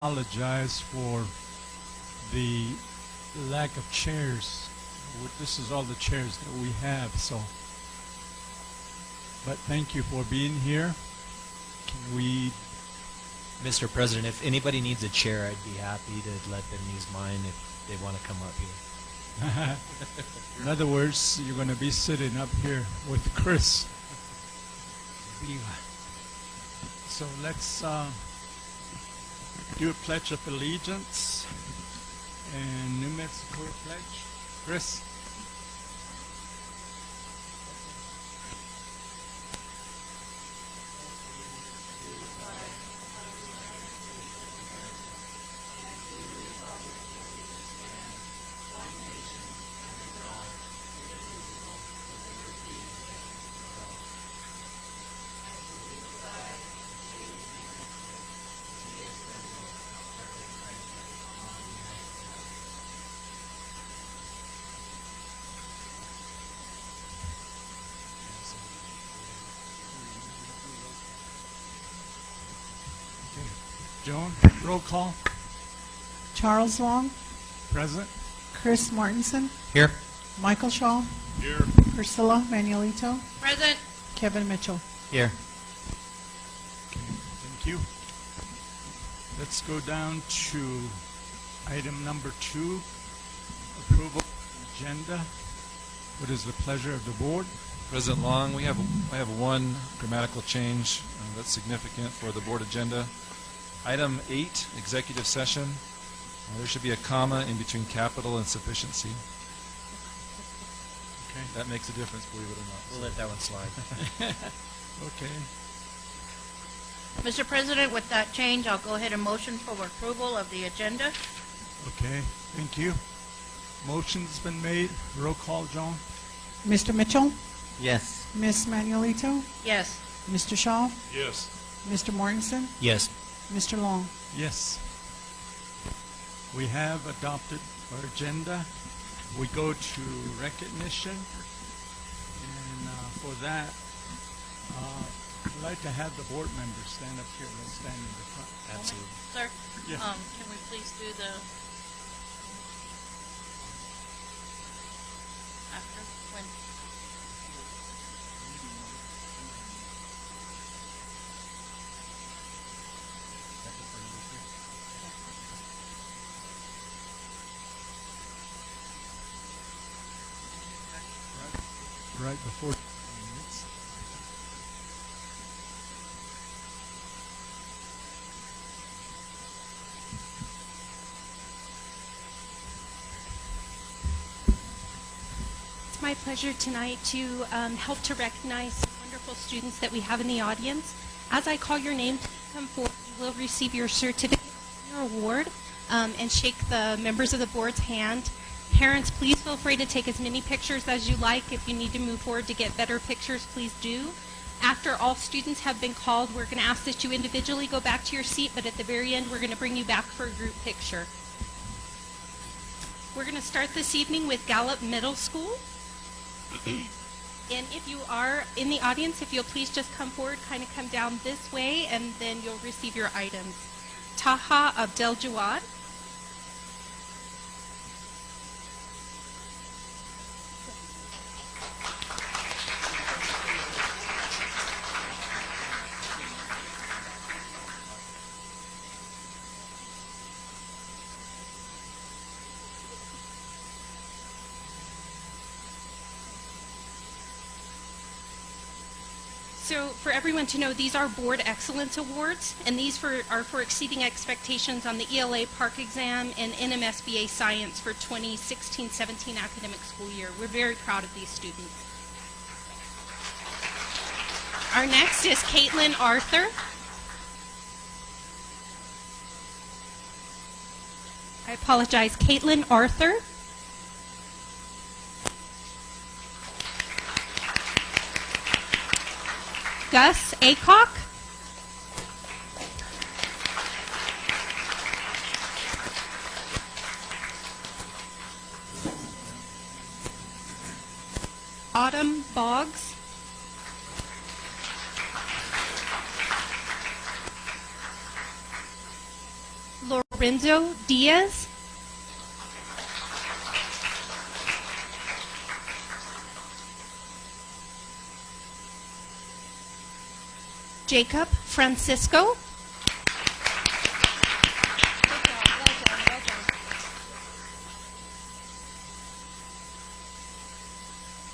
Apologize for the lack of chairs. This is all the chairs that we have, so. But thank you for being here. Can we? Mr. President, if anybody needs a chair, I'd be happy to let them use mine if they want to come up here. In other words, you're going to be sitting up here with Chris. So let's do a Pledge of Allegiance and New Mexico Pledge. Chris? Joan, roll call. Charles Long, Present. Chris Martinson, Here. Michael Shaw, Here. Priscilla Manuelito, Present. Kevin Mitchell. Here. Okay, thank you. Let's go down to item number 2, approval of agenda. What is the pleasure of the board? President Long, I have one grammatical change that's significant for the board agenda. Item 8, executive session. There should be a comma in between capital and sufficiency. Okay. That makes a difference, believe it or not. We'll let that one slide. Okay. Mr. President, with that change, I'll go ahead and motion for approval of the agenda. Okay, thank you. Motion's been made. Roll call, Joan. Mr. Mitchell, Yes. Miss Manuelito, Yes. Mr. Shaw, Yes. Mr. Mortensen, Yes. Mr. Long. Yes. We have adopted our agenda. We go to recognition. And for that, I'd like to have the board members stand up here. Let's stand in the front. Absolutely. Sir, Yeah. can we please do the after when? Right before. It's my pleasure tonight to help to recognize some wonderful students that we have in the audience. As I call your name, please come forward. You will receive your certificate, your award, and shake the members of the board's hand. Parents, please feel free to take as many pictures as you like. If you need to move forward to get better pictures, please do. After all students have been called, we're going to ask that you individually go back to your seat, but at the very end, we're going to bring you back for a group picture. We're going to start this evening with Gallup Middle School. And if you are in the audience, if you'll please just come forward, kind of come down this way, and then you'll receive your items. Taha Abdel Jawad. So for everyone to know, these are Board Excellence Awards, and these are for exceeding expectations on the ELA Park exam and NMSBA Science for 2016-17 academic school year. We're very proud of these students. Our next is Caitlin Arthur. I apologize, Caitlin Arthur. Gus Acock. Autumn Boggs. Lorenzo Diaz, Jacob Francisco,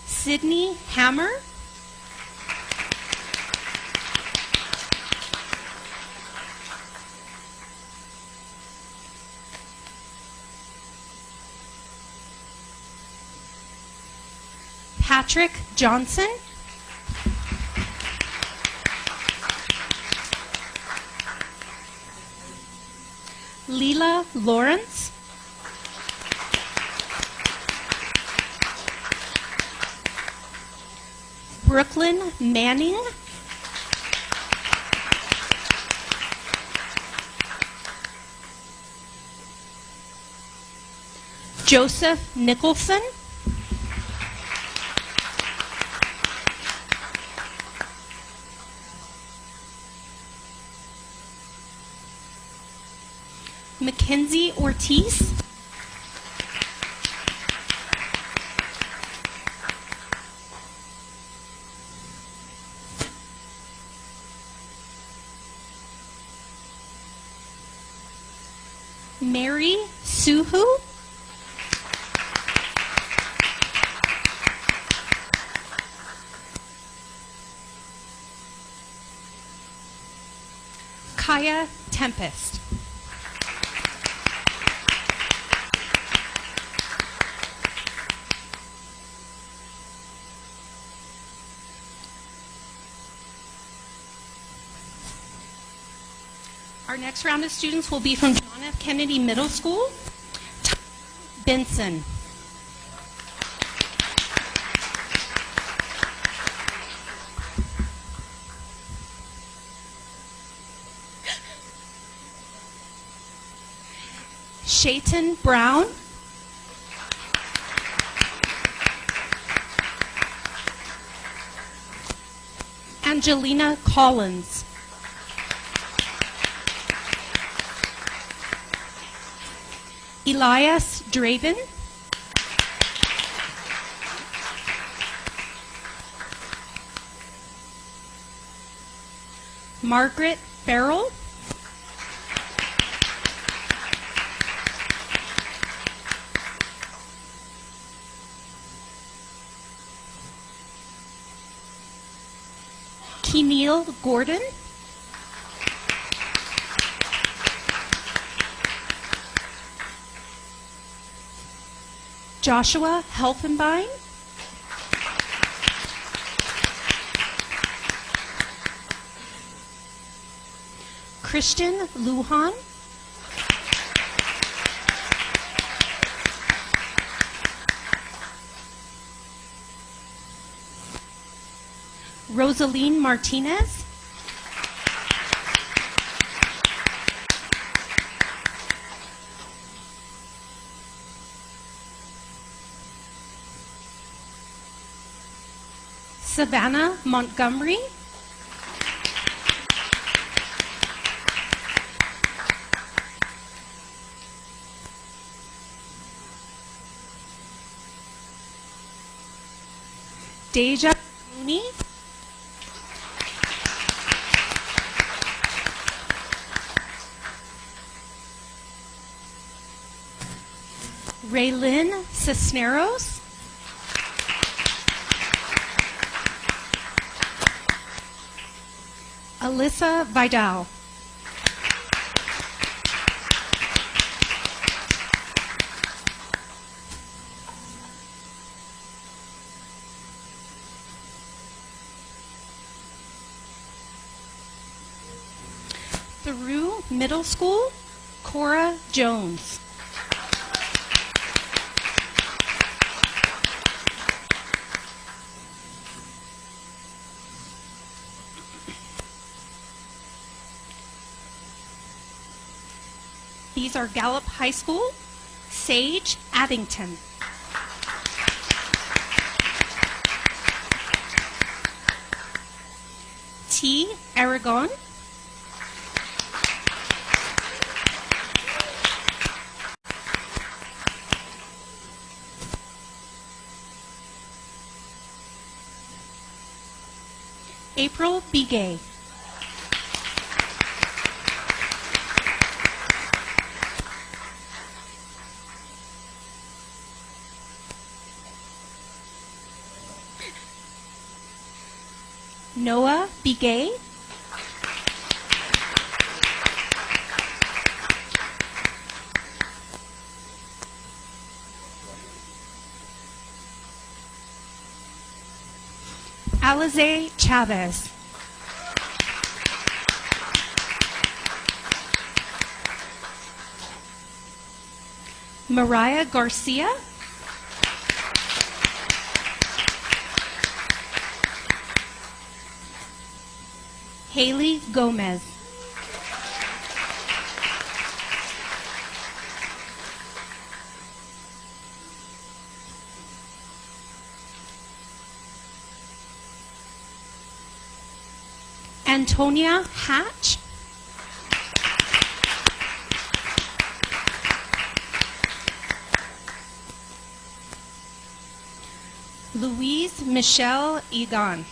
Sydney Hammer, Patrick Johnson, Leela Lawrence, Brooklyn Manning, Joseph Nicholson, Mackenzie Ortiz, Mary Suhu, Kaya Tempest, Our next round of students will be from John F. Kennedy Middle School. Benson. Shayton Brown. Angelina Collins. Elias Draven. Margaret Farrell. Keneal Gordon. Joshua Helfenbein. Christian Lujan. Rosaline Martinez. Savannah Montgomery. Deja Mooney. Raylyn Cisneros. Alyssa Vidal. Through Middle School, Cora Jones. These are Gallup High School, Sage Addington. T. Aragon. April Begay. Noah Begay. Alize Chavez. Mariah Garcia. Haley Gomez. Antonia Hatch. Louise Michelle Egan.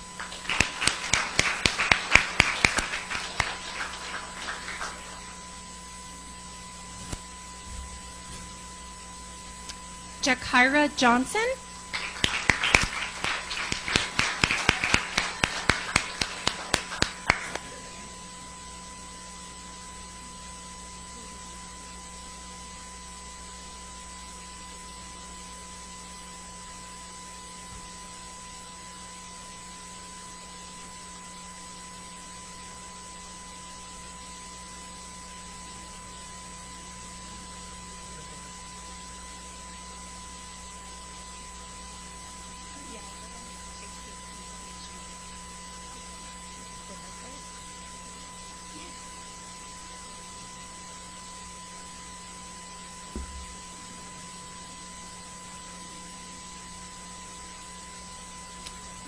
Jakira Johnson.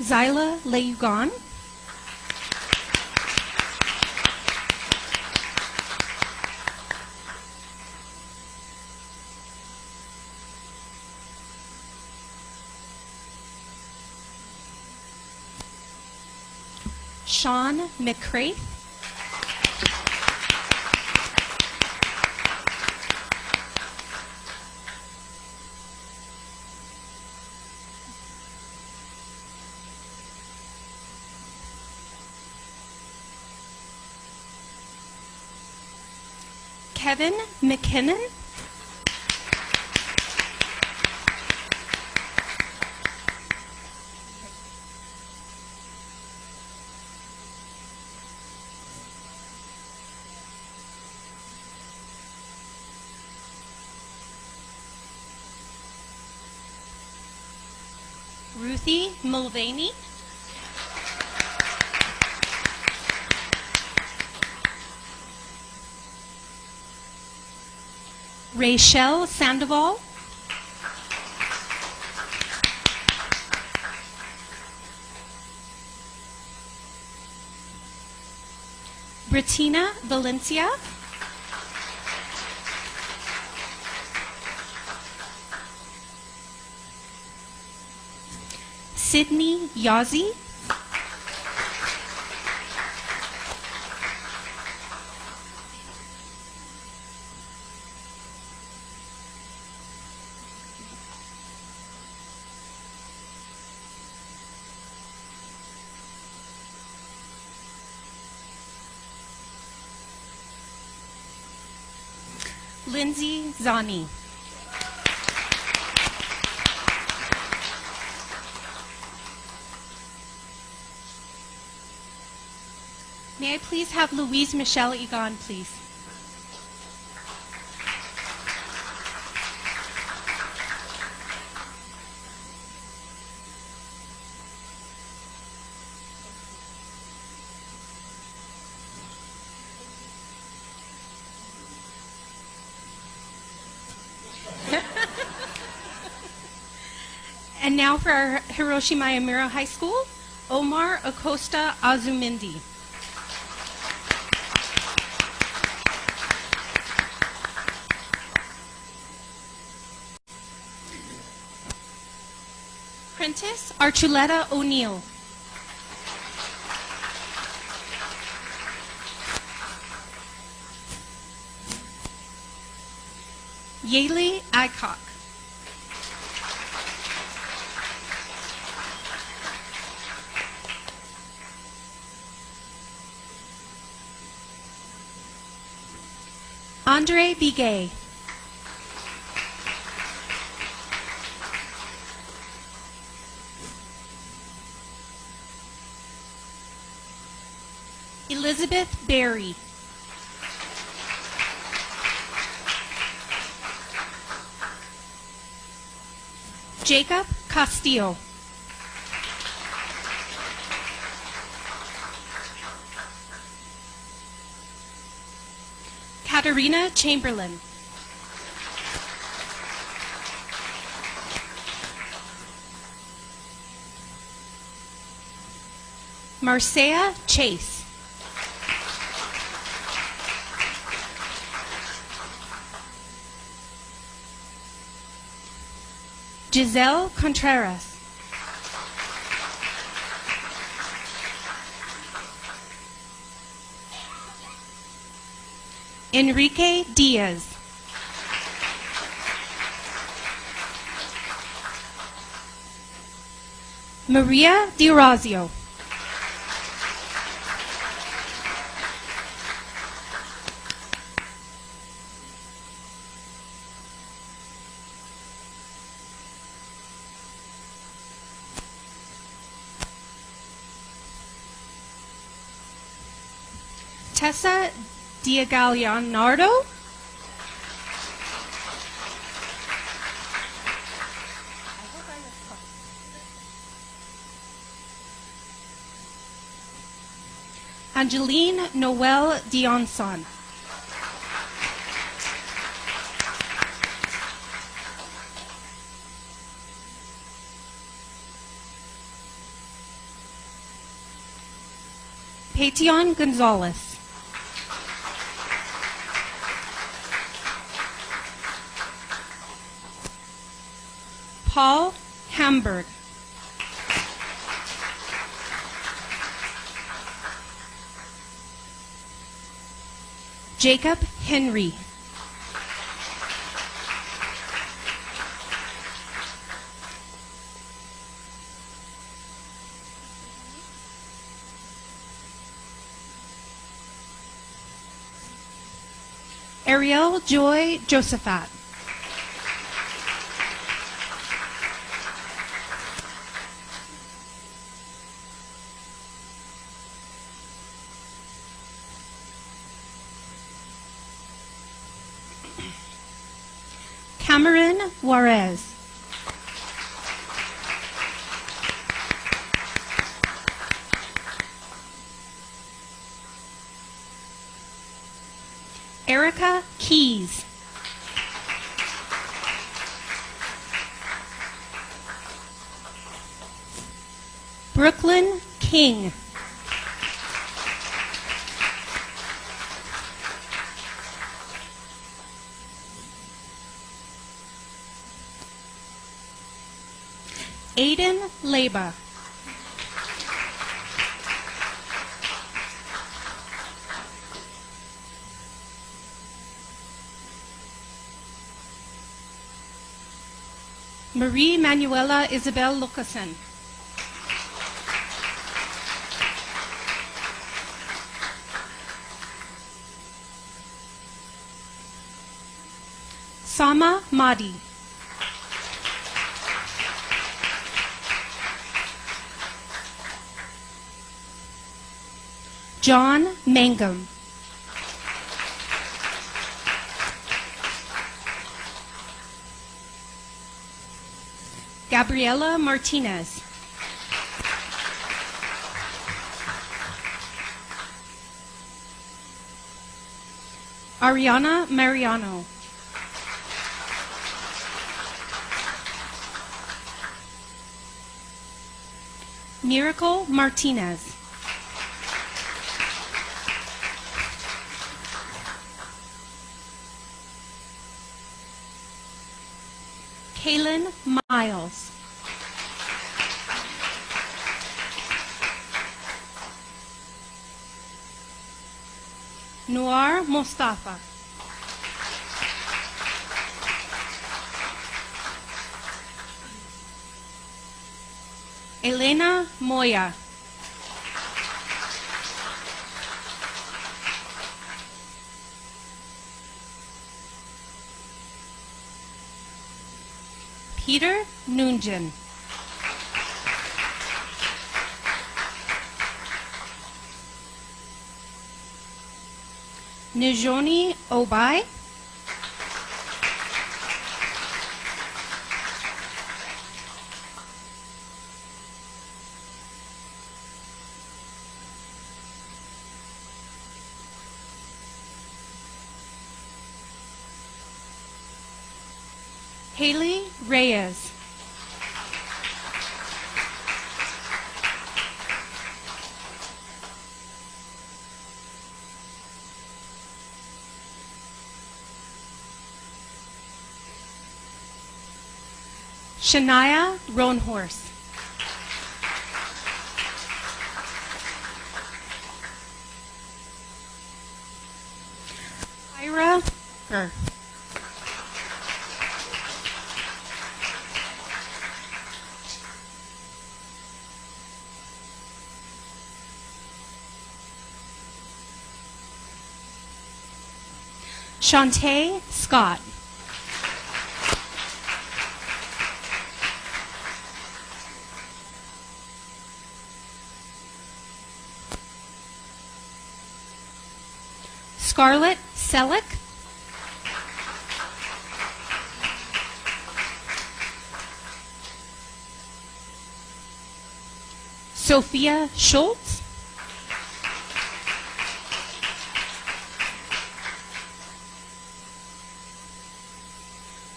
Zyla Leugon. Sean McCraith. Kevin McKinnon. Ruthie Mulvaney. Rachel Sandoval. Bettina Valencia. Sydney Yazzie. Lindsay Zani. May I please have Louise Michelle Egan, please? And now for our Hiroshima Yamura High School, Omar Acosta Azumindi. Prentice Archuleta O'Neill. Yaley Adcock. Andre Bigay. Elizabeth Berry. Jacob Castillo. Katarina Chamberlain. Marcia Chase. Giselle Contreras. Enrique Diaz. Maria DiRazio. Tessa Diagallianardo. Angeline Noel Dionson. Pation Gonzalez. Paul Hamburg. Jacob Henry. Ariel Joy Josephat. Cameron Juarez. Erica Keys. Brooklyn King. Aiden Leba. Marie Manuela Isabel Lucasen. Sama Madi. John Mangum. Gabriela Martinez. Ariana Mariano. Miracle Martinez. Kaylin Miles. Noir Mustafa. Elena Moya. Peter Nunjan. Nijoni Obai. Haley Reyes. Shania Roanhorse. Ira Burr. Shantae Scott. Scarlett Selleck. Sophia Schultz.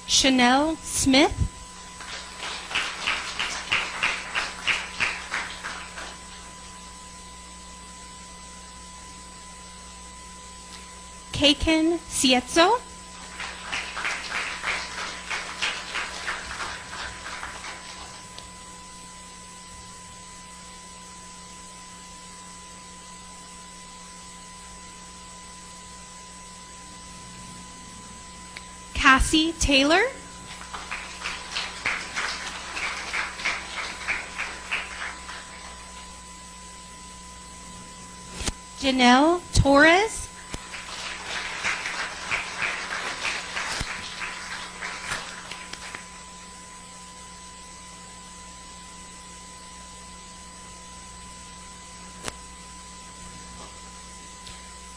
Chanel Smith. Keiken Sietzo. Cassie Taylor. Janelle Torres.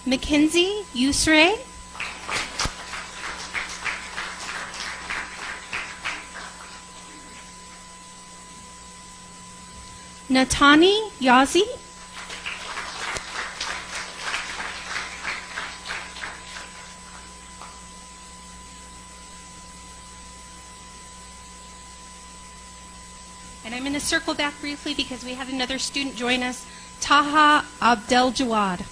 Mackenzie Usray. Natani Yazi. And I'm going to circle back briefly because we had another student join us, Taha Abdel Jawad.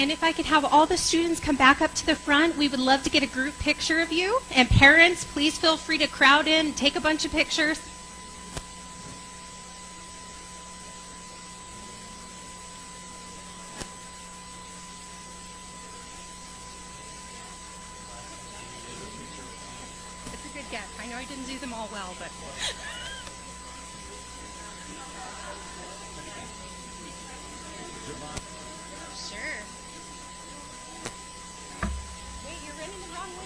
And if I could have all the students come back up to the front, we would love to get a group picture of you. And parents, please feel free to crowd in and take a bunch of pictures. It's a good guess. I know I didn't do them all well, but... Sure. Wait, you're running the wrong way.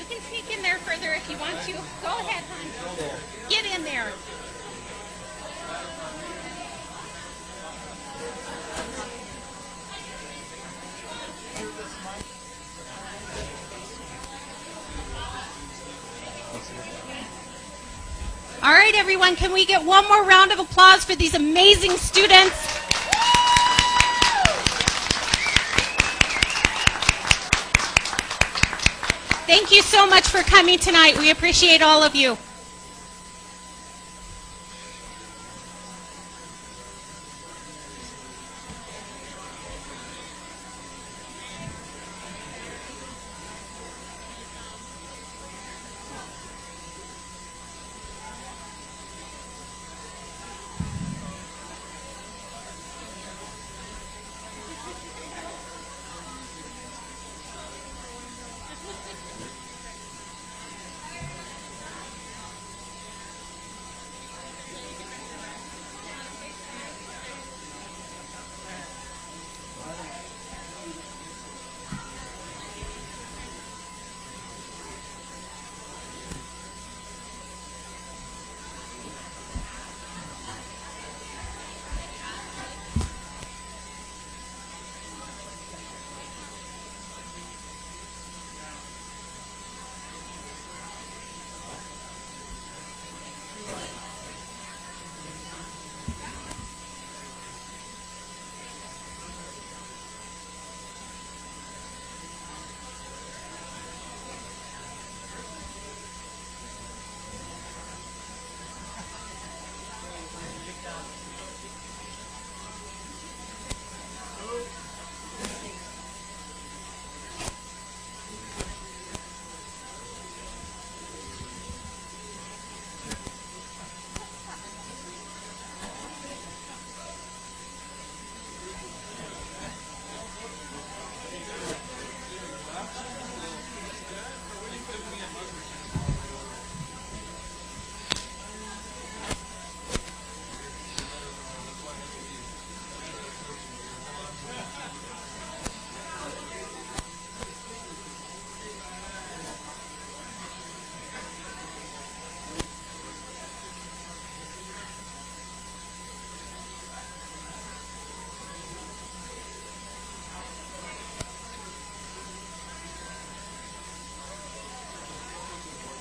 can sneak in there further if you want to. Go ahead, hon. Get in there. All right, everyone, can we get one more round of applause for these amazing students? Thank you so much for coming tonight. We appreciate all of you.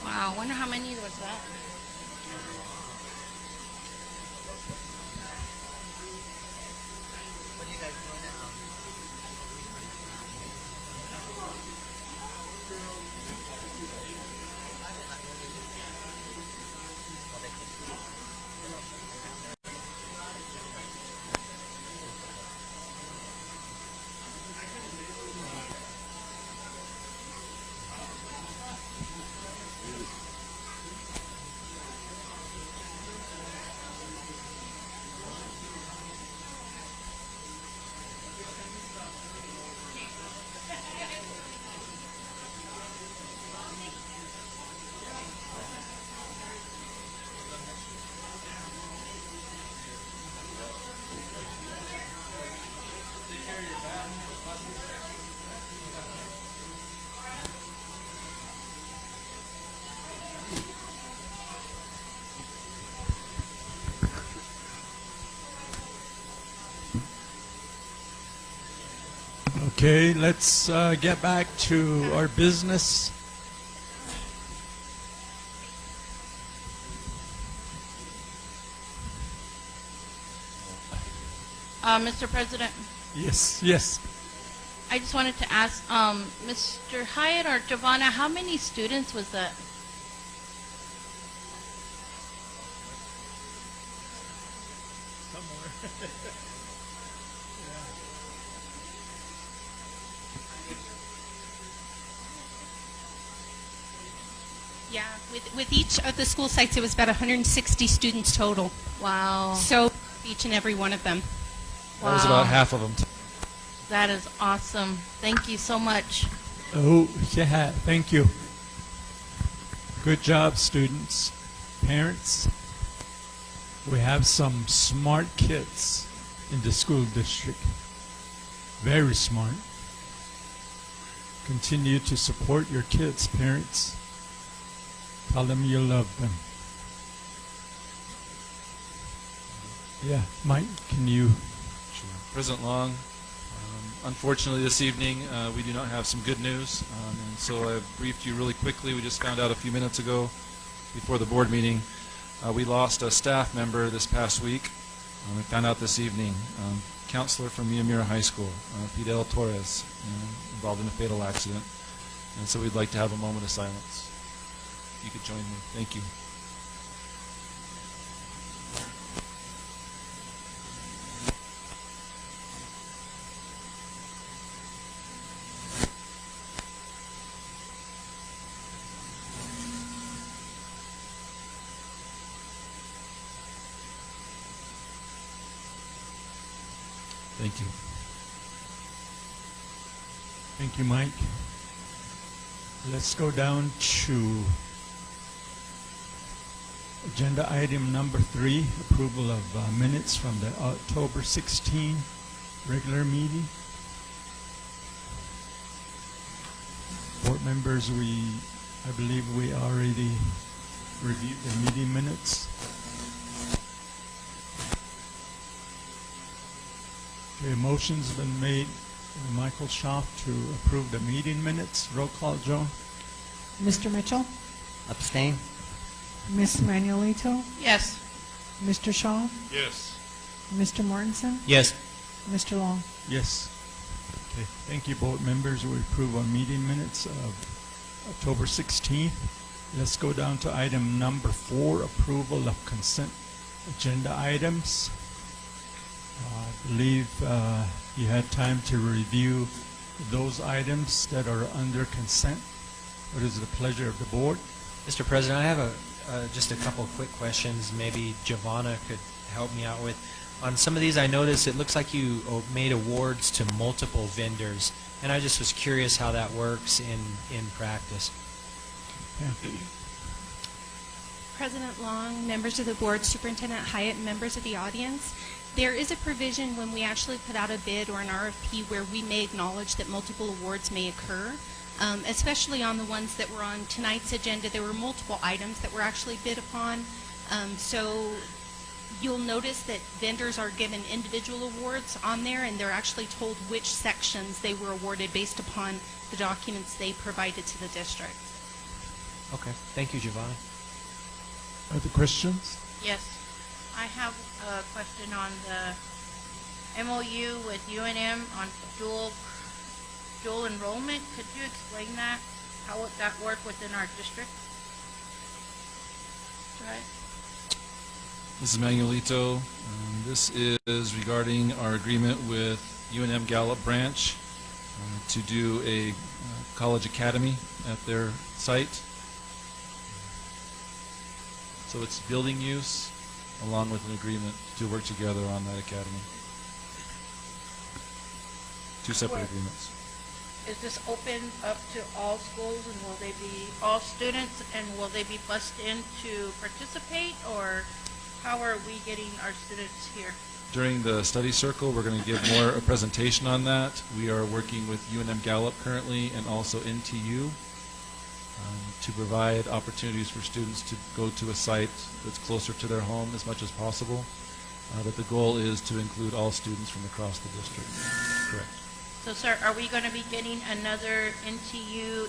Wow, I wonder how many was that? Okay, let's get back to our business. Mr. President, Yes, yes. I just wanted to ask Mr. Hyatt or Giovanna, how many students was that? Yeah, with each of the school sites, it was about 160 students total. Wow. So each and every one of them. That was about half of them. That is awesome. Thank you so much. Oh, yeah, thank you. Good job, students. Parents, we have some smart kids in the school district. Very smart. Continue to support your kids, parents. Tell them you love them. Yeah, Mike, can you? Sure. President Long, unfortunately this evening we do not have some good news, and so I've briefed you really quickly. We just found out a few minutes ago before the board meeting. We lost a staff member this past week. We found out this evening, counselor from Miramira High School, Fidel Torres, involved in a fatal accident. And so we'd like to have a moment of silence. If you could join me. Thank you. Thank you. Thank you, Mike. Let's go down to agenda item number 3, approval of minutes from the October 16 regular meeting. Board members, I believe we already reviewed the meeting minutes. Okay, motion's been made by Michael Schaaf to approve the meeting minutes. Roll call, Joan. Mr. Mitchell, Abstain? Ms. Manuelito, Yes. Mr. Shaw, Yes. Mr. Mortensen, Yes. Mr. Long. Yes. Okay, thank you, board members. We approve our meeting minutes of October 16th. Let's go down to item number 4, approval of consent agenda items. I believe you had time to review those items that are under consent. What is the pleasure of the board? Mr. President, I have just a couple of quick questions maybe Giovanna could help me out with. On some of these, I noticed it looks like you made awards to multiple vendors, and I just was curious how that works in practice. Yeah. President Long, members of the board, Superintendent Hyatt, and members of the audience, there is a provision when we actually put out a bid or an RFP where we may acknowledge that multiple awards may occur, especially on the ones that were on tonight's agenda. There were multiple items that were actually bid upon. So you'll notice that vendors are given individual awards on there, and they're actually told which sections they were awarded based upon the documents they provided to the district. Okay. Thank you, Giovanna. Other questions? Yes. I have a question on the MOU with UNM on dual enrollment. Could you explain that? How would that work within our district? Right. This is Manuelito. This is regarding our agreement with UNM Gallup branch to do a college academy at their site. So it's building use along with an agreement to work together on that academy. Two separate agreements. Is this open up to all schools, and will they be all students, and will they be bussed in to participate, or how are we getting our students here? During the study circle, we're going to give more a presentation on that. We are working with UNM Gallup currently and also NTU to provide opportunities for students to go to a site that's closer to their home as much as possible. But the goal is to include all students from across the district. Correct. So, sir, are we going to be getting another NTU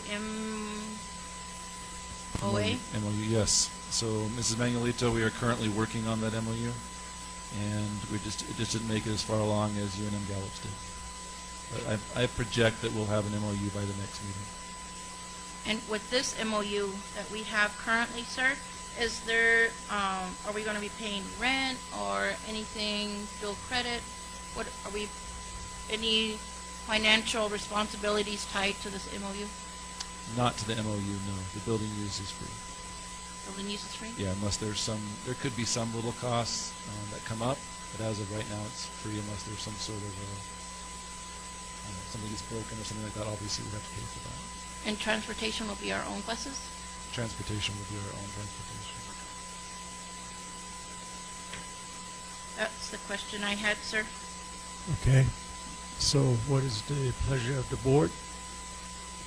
MOA? MOU, yes. So, Mrs. Manuelito, we are currently working on that MOU, and it just didn't make it as far along as UNM Gallup's did. But I project that we'll have an MOU by the next meeting. And with this MOU that we have currently, sir, is there, are we going to be paying rent or anything, dual credit? What are we, any financial responsibilities tied to this MOU? Not to the MOU, no. The building use is free. Building use is free? Yeah, unless there's there could be some little costs that come up, but as of right now, it's free unless there's some sort of, something gets broken or something like that. Obviously, we'd have to pay for that. And transportation will be our own buses? Transportation will be our own transportation. That's the question I had, sir. Okay. So what is the pleasure of the board?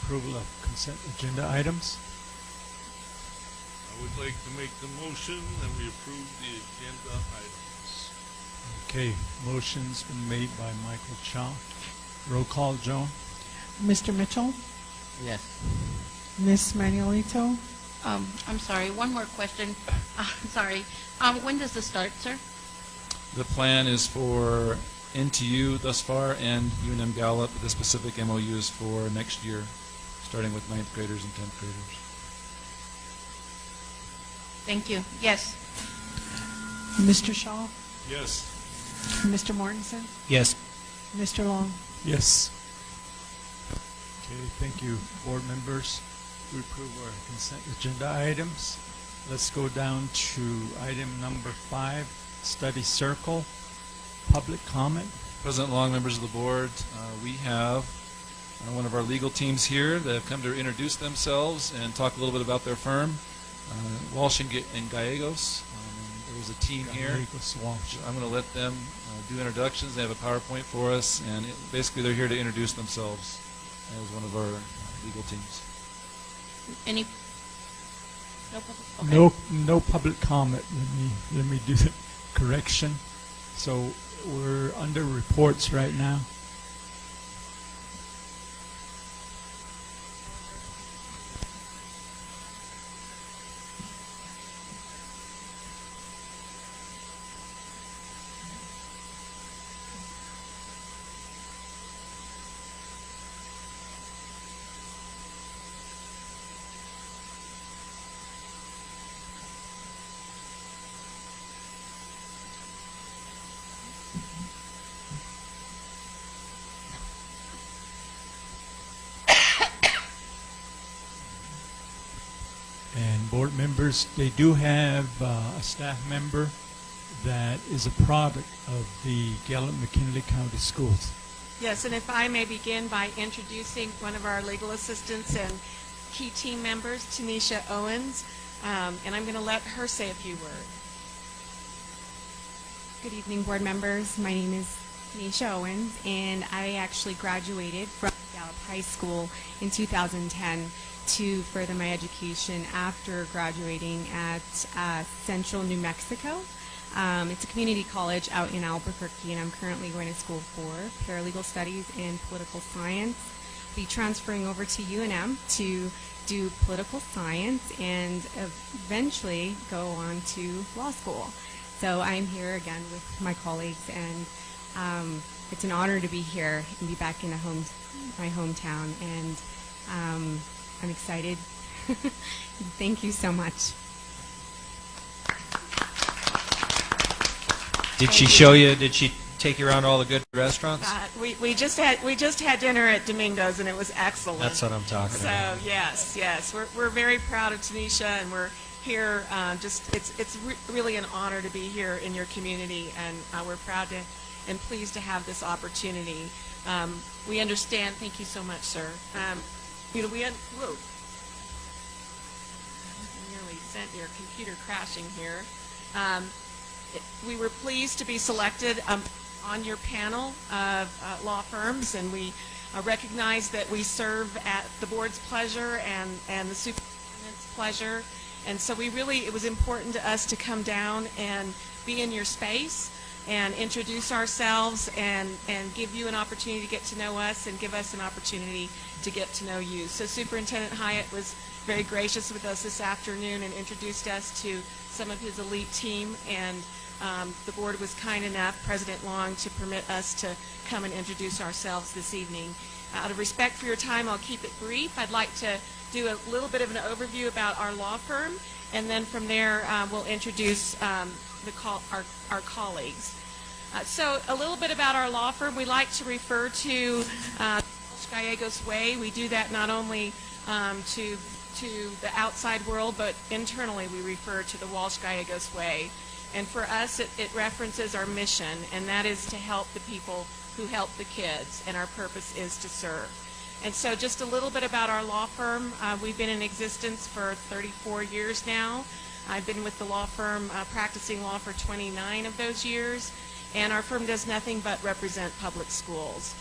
approval of consent agenda items. I would like to make the motion that we approve the agenda items. Okay, motion's been made by Michael Chow. Roll call, Joan? Mr. Mitchell, Yes. Miss Manuelito, I'm sorry, one more question. Sorry. When does this start, sir? The plan is for NTU thus far and UNM Gallup. The specific MOU is for next year, starting with 9th graders and 10th graders. Thank you. Yes. Mr. Shaw, Yes. Mr. Mortensen, Yes. Mr. Long. Yes. Okay, thank you, board members. We approve our consent agenda items. Let's go down to item number 5, study circle, public comment. President Long, members of the board, we have one of our legal teams here that have come to introduce themselves and talk a little bit about their firm, Walsh and Gallegos. There was a team here. Gallegos Walsh. I'm going to let them do introductions. They have a PowerPoint for us, and basically they're here to introduce themselves as one of our legal teams. Any? No public? Okay. No public comment. Let me do the correction. So we're under reports right now. And board members, they do have a staff member that is a product of the Gallup McKinley County Schools. Yes, and if I may begin by introducing one of our legal assistants and key team members, Tanisha Owens, and I'm going to let her say a few words. Good evening, board members. My name is Tanisha Owens, and I actually graduated from Gallup High School in 2010 to further my education after graduating at Central New Mexico. It's a community college out in Albuquerque, and I'm currently going to school for paralegal studies and political science. Be transferring over to UNM to do political science and eventually go on to law school. So I'm here again with my colleagues, and it's an honor to be here and be back in my hometown, and I'm excited. Thank you so much. Did she show you? Did she take you around all the good restaurants? We just had dinner at Domingo's, and it was excellent. That's what I'm talking about. So yes, we're very proud of Tanisha, and we're here. It's really an honor to be here in your community, and we're proud to and pleased to have this opportunity. We understand. Thank you so much, sir. Whoa. Nearly sent your computer crashing here. We were pleased to be selected on your panel of law firms, and we recognize that we serve at the board's pleasure and the superintendent's pleasure. And so it was important to us to come down and be in your space and introduce ourselves and give you an opportunity to get to know us and give us an opportunity to get to know you. So Superintendent Hyatt was very gracious with us this afternoon and introduced us to some of his elite team, and the board was kind enough, President Long, to permit us to come and introduce ourselves this evening. Out of respect for your time, I'll keep it brief. I'd like to do a little bit of an overview about our law firm, and then from there we'll introduce our colleagues. So a little bit about our law firm. We like to refer to Gallegos Way. We do that not only to the outside world, but internally we refer to the Walsh Gallegos Way. And for us, it references our mission, and that is to help the people who help the kids, and our purpose is to serve. And so just a little bit about our law firm. We've been in existence for 34 years now. I've been with the law firm, practicing law for 29 of those years. and our firm does nothing but represent public schools.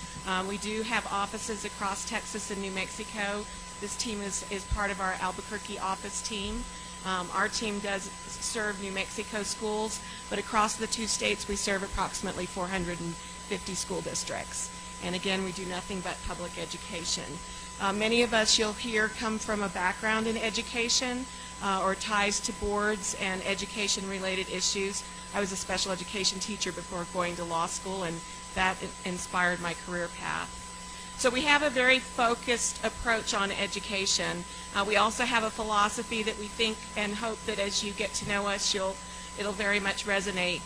We do have offices across Texas and New Mexico. This team is part of our Albuquerque office team. Our team does serve New Mexico schools, but across the two states we serve approximately 450 school districts. And again, we do nothing but public education. Many of us you'll hear come from a background in education or ties to boards and education-related issues. I was a special education teacher before going to law school, and that inspired my career path. So we have a very focused approach on education. We also have a philosophy that we think and hope that as you get to know us, it'll very much resonate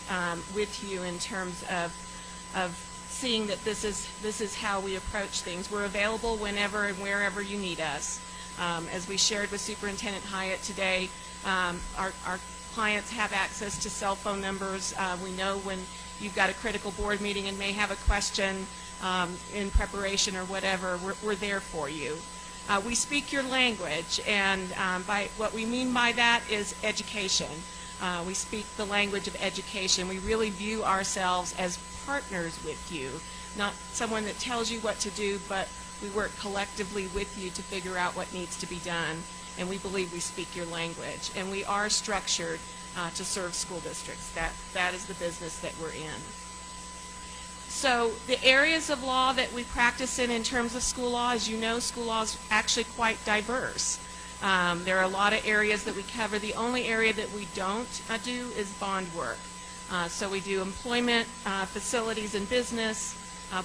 with you in terms of seeing that this is how we approach things. We're available whenever and wherever you need us. As we shared with Superintendent Hyatt today, our clients have access to cell phone numbers. We know when you've got a critical board meeting and may have a question in preparation or whatever, we're there for you. We speak your language, and by what we mean by that is education. We speak the language of education. We really view ourselves as partners with you, not someone that tells you what to do, but we work collectively with you to figure out what needs to be done, and we believe we speak your language. And we are structured to serve school districts. That is the business that we're in. So the areas of law that we practice in terms of school law, as you know, school law is actually quite diverse. There are a lot of areas that we cover. The only area that we don't do is bond work. So we do employment, facilities and business,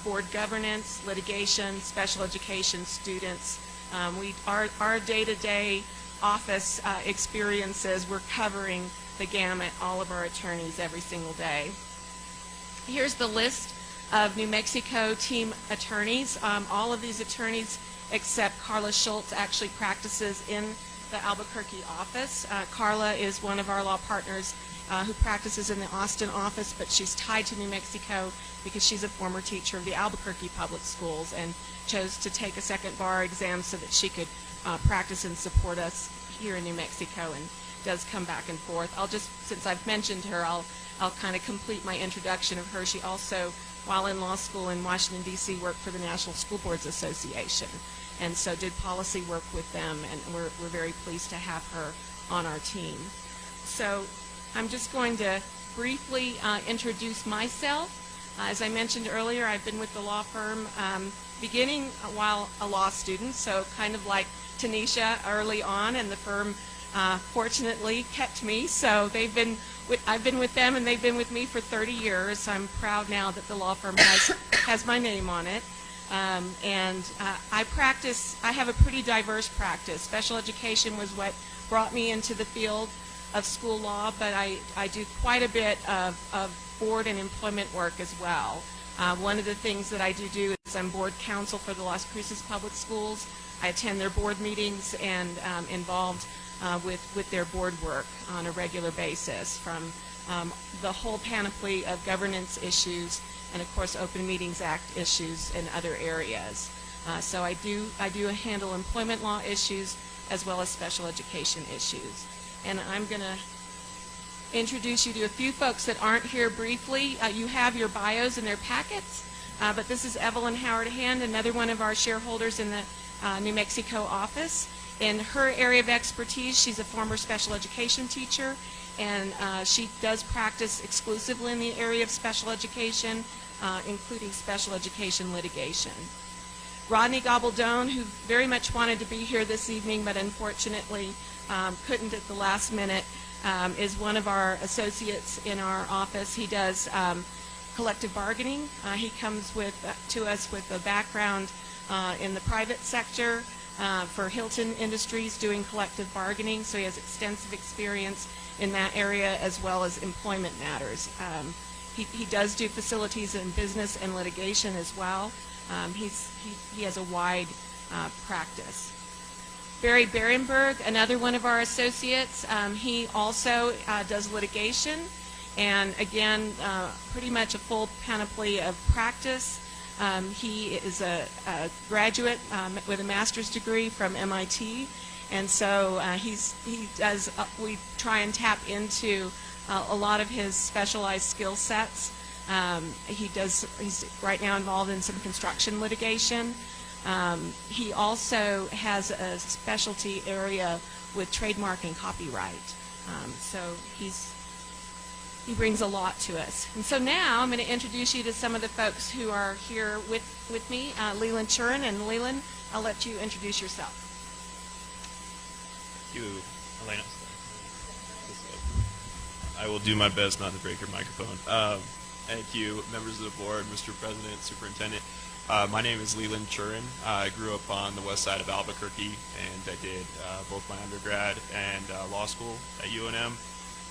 board governance, litigation, special education, students. Our day-to-day office experiences, we're covering the gamut, all of our attorneys every single day. Here's the list of New Mexico team attorneys. All of these attorneys except Carla Schultz actually practices in the Albuquerque office. Carla is one of our law partners who practices in the Austin office, but she's tied to New Mexico because she's a former teacher of the Albuquerque public schools and chose to take a second bar exam so that she could practice and support us here in New Mexico, and does come back and forth. Since I've mentioned her, I'll kind of complete my introduction of her. She also, while in law school in Washington, D.C., worked for the National School Boards Association, and so did policy work with them, and we're very pleased to have her on our team. So I'm just going to briefly introduce myself. As I mentioned earlier, I've been with the law firm beginning while a law student, so kind of like Tanisha early on, and the firm fortunately kept me. So I've been with them, and they've been with me for 30 years. I'm proud now that the law firm has my name on it. And I have a pretty diverse practice. Special education was what brought me into the field of school law, but I do quite a bit of board and employment work as well. One of the things that I do is I'm board counsel for the Las Cruces Public Schools. I attend their board meetings and involved with their board work on a regular basis, from the whole panoply of governance issues and, of course, Open Meetings Act issues in other areas. So I do handle employment law issues as well as special education issues. And I'm going to introduce you to a few folks that aren't here briefly. You have your bios in their packets, but this is Evelyn Howard Hand, another one of our shareholders in the New Mexico office. In her area of expertise, she's a former special education teacher, and she does practice exclusively in the area of special education, including special education litigation. Rodney Gobaldone, who very much wanted to be here this evening, but unfortunately couldn't at the last minute, is one of our associates in our office. He does collective bargaining. He comes to us with a background in the private sector for Hilton Industries doing collective bargaining, so he has extensive experience in that area as well as employment matters. He does do facilities in business and litigation as well. He has a wide practice. Barry Berenberg, another one of our associates, he also does litigation, and again, pretty much a full panoply of practice. He is a graduate with a master's degree from MIT, and so we try and tap into a lot of his specialized skill sets. He's right now involved in some construction litigation. He also has a specialty area with trademark and copyright. So he brings a lot to us. And so now I'm going to introduce you to some of the folks who are here with me, Leland Churin. And Leland, I'll let you introduce yourself. Thank you, Elena. I will do my best not to break your microphone. Thank you, members of the board, Mr. President, Superintendent. My name is Leland Churin. I grew up on the west side of Albuquerque, and I did both my undergrad and law school at UNM.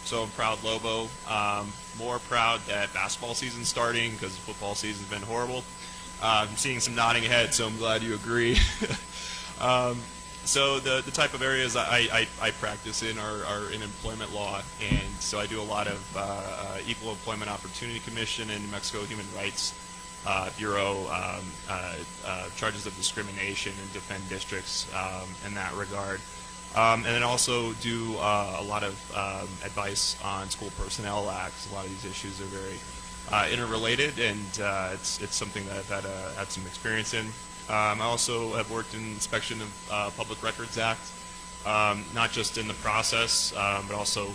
So I'm proud Lobo. More proud that basketball season's starting because football season's been horrible. I'm seeing some nodding heads, so I'm glad you agree. So the type of areas I practice in are in employment law, and so I do a lot of Equal Employment Opportunity Commission and New Mexico Human Rights Bureau charges of discrimination and defend districts in that regard. And then also do a lot of advice on school personnel acts. A lot of these issues are very interrelated, and it's something that I have some experience in. I also have worked in inspection of Public Records Act, not just in the process, but also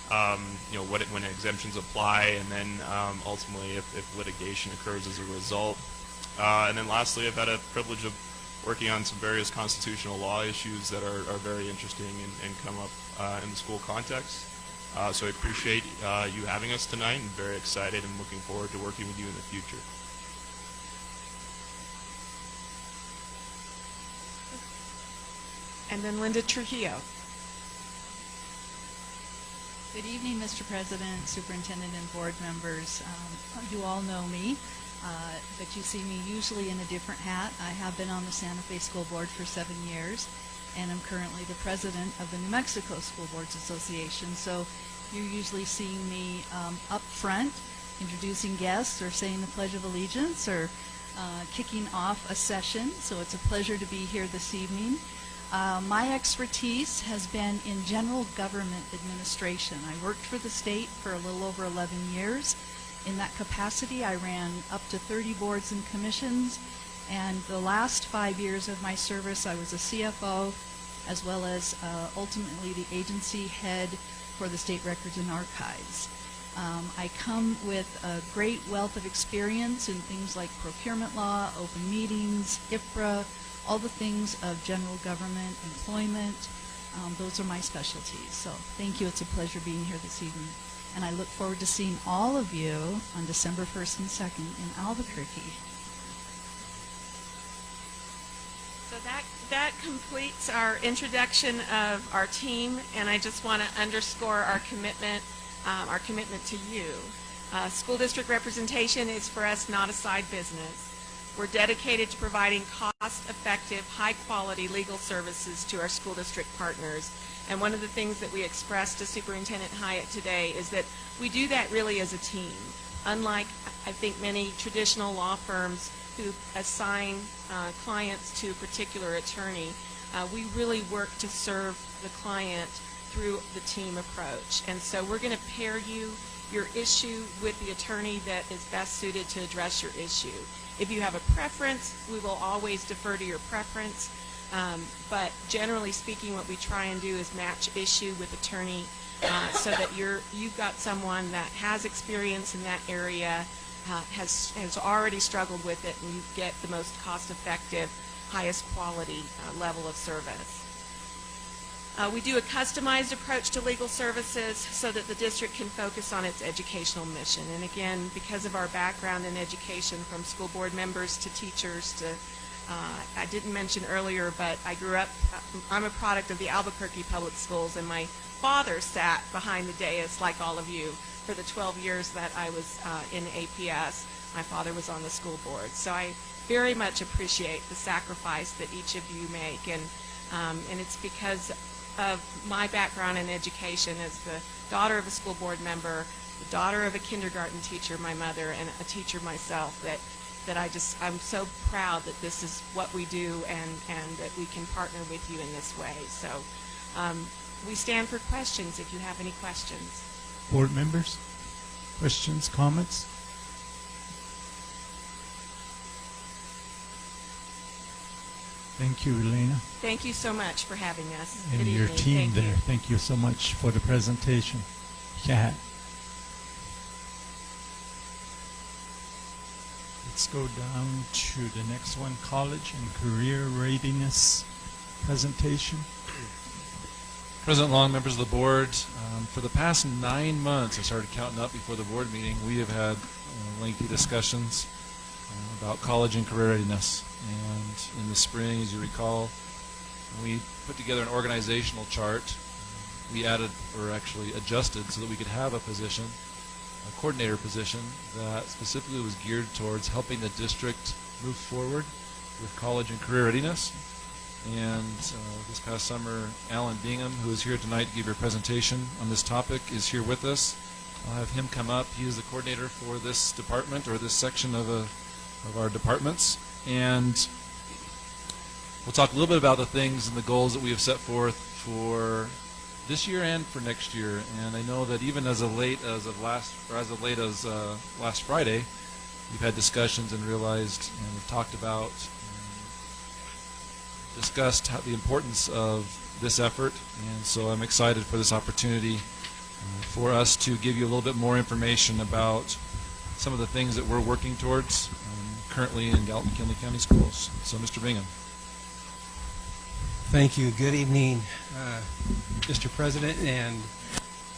when exemptions apply, and then ultimately if litigation occurs as a result. And then lastly, I've had a privilege of working on some various constitutional law issues that are very interesting and come up in the school context. So I appreciate you having us tonight, and very excited and looking forward to working with you in the future. And then Linda Trujillo. Good evening, Mr. President, Superintendent, and board members. You all know me, but you see me usually in a different hat. I have been on the Santa Fe School Board for 7 years, and I'm currently the president of the New Mexico School Boards Association. So you're usually seeing me up front, introducing guests or saying the Pledge of Allegiance or kicking off a session. So it's a pleasure to be here this evening. My expertise has been in general government administration. I worked for the state for a little over 11 years. In that capacity, I ran up to 30 boards and commissions, and the last 5 years of my service, I was a CFO, as well as ultimately the agency head for the State Records and Archives. I come with a great wealth of experience in things like procurement law, open meetings, IPRA, all the things of general government, employment. Those are my specialties. So thank you. It's a pleasure being here this evening. And I look forward to seeing all of you on December 1st and 2nd in Albuquerque. So that completes our introduction of our team, and I just want to underscore our commitment to you. School district representation is for us not a side business. We're dedicated to providing cost-effective, high-quality legal services to our school district partners. And one of the things that we expressed to Superintendent Hyatt today is that we do that really as a team. Unlike, I think, many traditional law firms who assign clients to a particular attorney, we really work to serve the client through the team approach. And so we're going to pair your issue with the attorney that is best suited to address your issue. If you have a preference, we will always defer to your preference. But generally speaking, what we try and do is match issue with attorney so that you've got someone that has experience in that area, has already struggled with it, and you get the most cost-effective, highest quality level of service. We do a customized approach to legal services so that the district can focus on its educational mission. And again, because of our background in education, from school board members to teachers to, I didn't mention earlier, but I grew up, I'm a product of the Albuquerque Public Schools, and my father sat behind the dais like all of you for the 12 years that I was in APS. My father was on the school board. So I very much appreciate the sacrifice that each of you make, and it's because of my background in education as the daughter of a school board member, the daughter of a kindergarten teacher, my mother, and a teacher myself, that I'm so proud that this is what we do and that we can partner with you in this way. So we stand for questions if you have any questions. Board members, questions, comments? Thank you, Elena, Thank you so much for having us. and Good your evening. team Thank there. you. Thank you so much for the presentation. Kat. Let's go down to the next one, college and career readiness presentation. President Long, members of the board, for the past 9 months, I started counting up before the board meeting, we have had lengthy discussions about college and career readiness. And in the spring, as you recall, we put together an organizational chart. We added, or actually adjusted, so that we could have a position, a coordinator position, that specifically was geared towards helping the district move forward with college and career readiness. And this past summer, Alan Bingham, who is here tonight to give your presentation on this topic, is here with us. I'll have him come up. He is the coordinator for this department, or this section of our departments. And we'll talk a little bit about the things and the goals that we have set forth for this year and for next year. And I know that even as late as last Friday, we've had discussions and realized and we've talked about discussed the importance of this effort, and so I'm excited for this opportunity for us to give you a little bit more information about some of the things that we're working towards currently in Gallup McKinley County Schools. So, Mr. Bingham. Thank you. Good evening, Mr. President and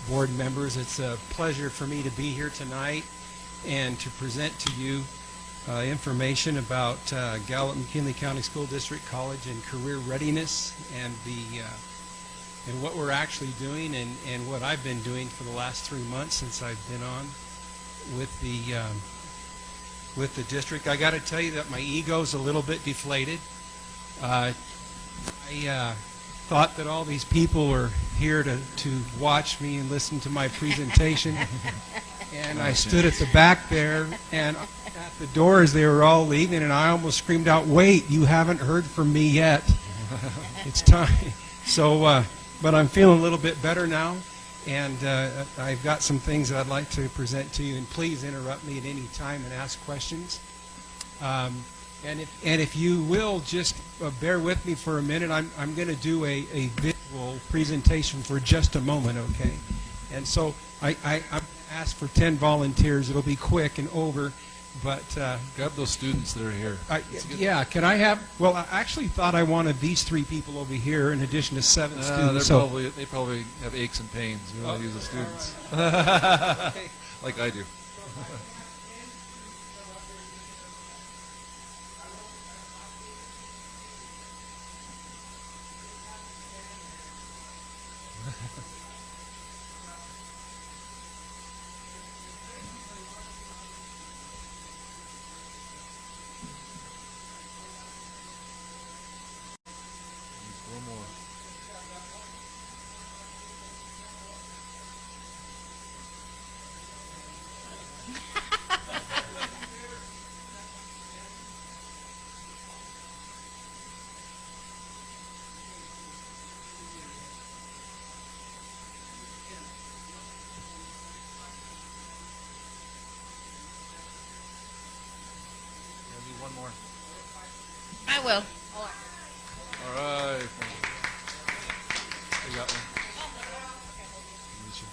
board members. It's a pleasure for me to be here tonight and to present to you information about Gallup McKinley County School District College and career readiness, and and what we're actually doing, and what I've been doing for the last 3 months since I've been on with the district. I got to tell you that my ego's a little bit deflated. I thought that all these people were here to watch me and listen to my presentation. And I stood at the back there, and at the door as they were all leaving, and I almost screamed out, "Wait, you haven't heard from me yet. It's time." So, but I'm feeling a little bit better now, and I've got some things that I'd like to present to you, and please interrupt me at any time and ask questions. And if you will, just bear with me for a minute. I'm going to do a visual presentation for just a moment, okay? And so I'm ask for 10 volunteers. It'll be quick and over, but grab those students that are here. Yeah, can I have? Well, I actually thought I wanted these 3 people over here in addition to 7 students. They probably have aches and pains. We want to use the students, like I do. One more. I will. All right. You got one. Meet you.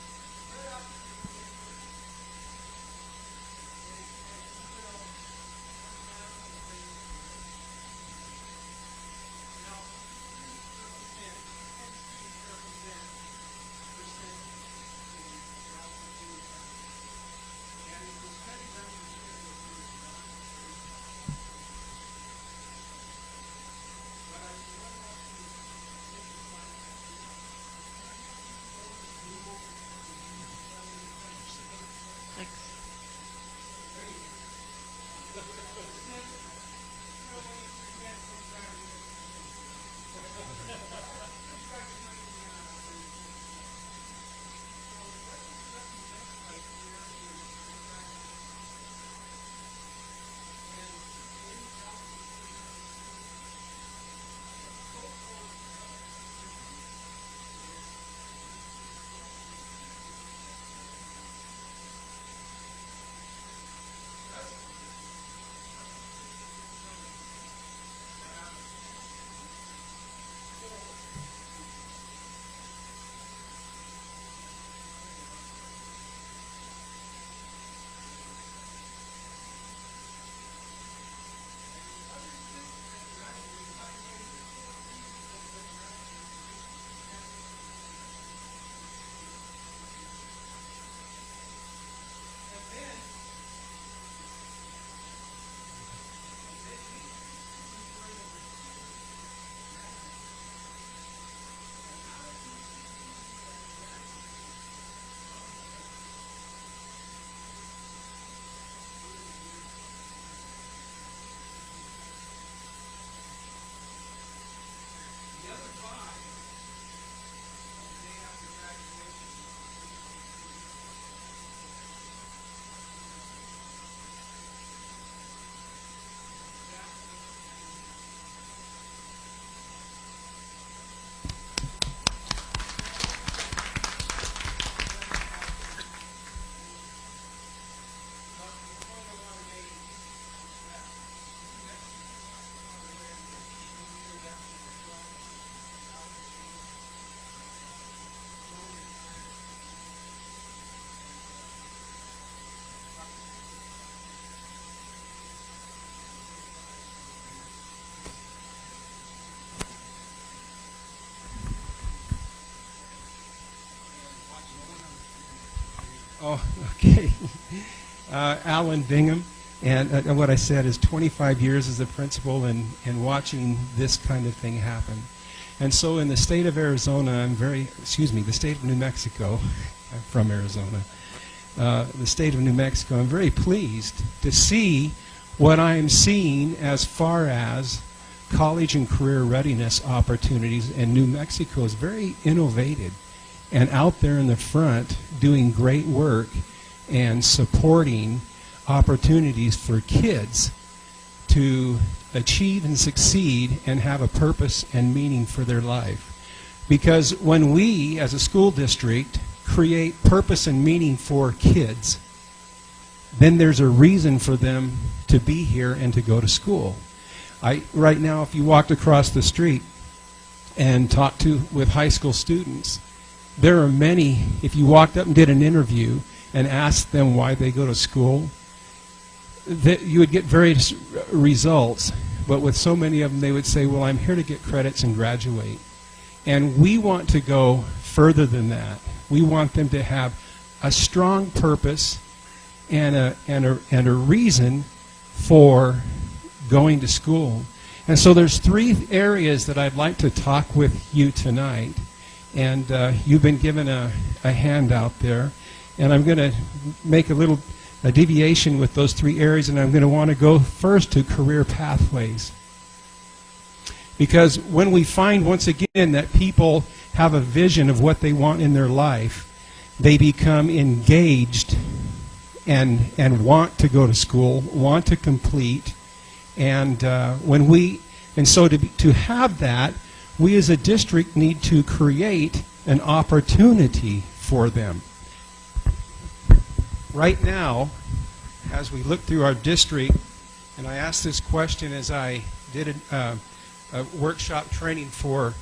Oh, okay. Alan Bingham. And what I said is 25 years as a principal and watching this kind of thing happen. And so in the state of Arizona, the state of New Mexico, I'm from Arizona, the state of New Mexico, I'm very pleased to see what I'm seeing as far as college and career readiness opportunities. And New Mexico is very innovative and out there in the front doing great work and supporting opportunities for kids to achieve and succeed and have a purpose and meaning for their life. Because when we, as a school district, create purpose and meaning for kids, then there's a reason for them to be here and to go to school. Right now, if you walked across the street and talked with high school students, there are many, if you walked up and did an interview and asked them why they go to school, that you would get various results, but with so many of them they would say, well, I'm here to get credits and graduate. And we want to go further than that. We want them to have a strong purpose and a reason for going to school. And so there's 3 areas that I'd like to talk with you tonight. And you've been given a handout there. And I'm going to make a deviation with those 3 areas, and I'm going to want to go first to career pathways. Because when we find, once again, that people have a vision of what they want in their life, they become engaged and want to go to school, want to complete, and so to have that, we as a district need to create an opportunity for them. Right now, as we look through our district, and I asked this question as I did a workshop training for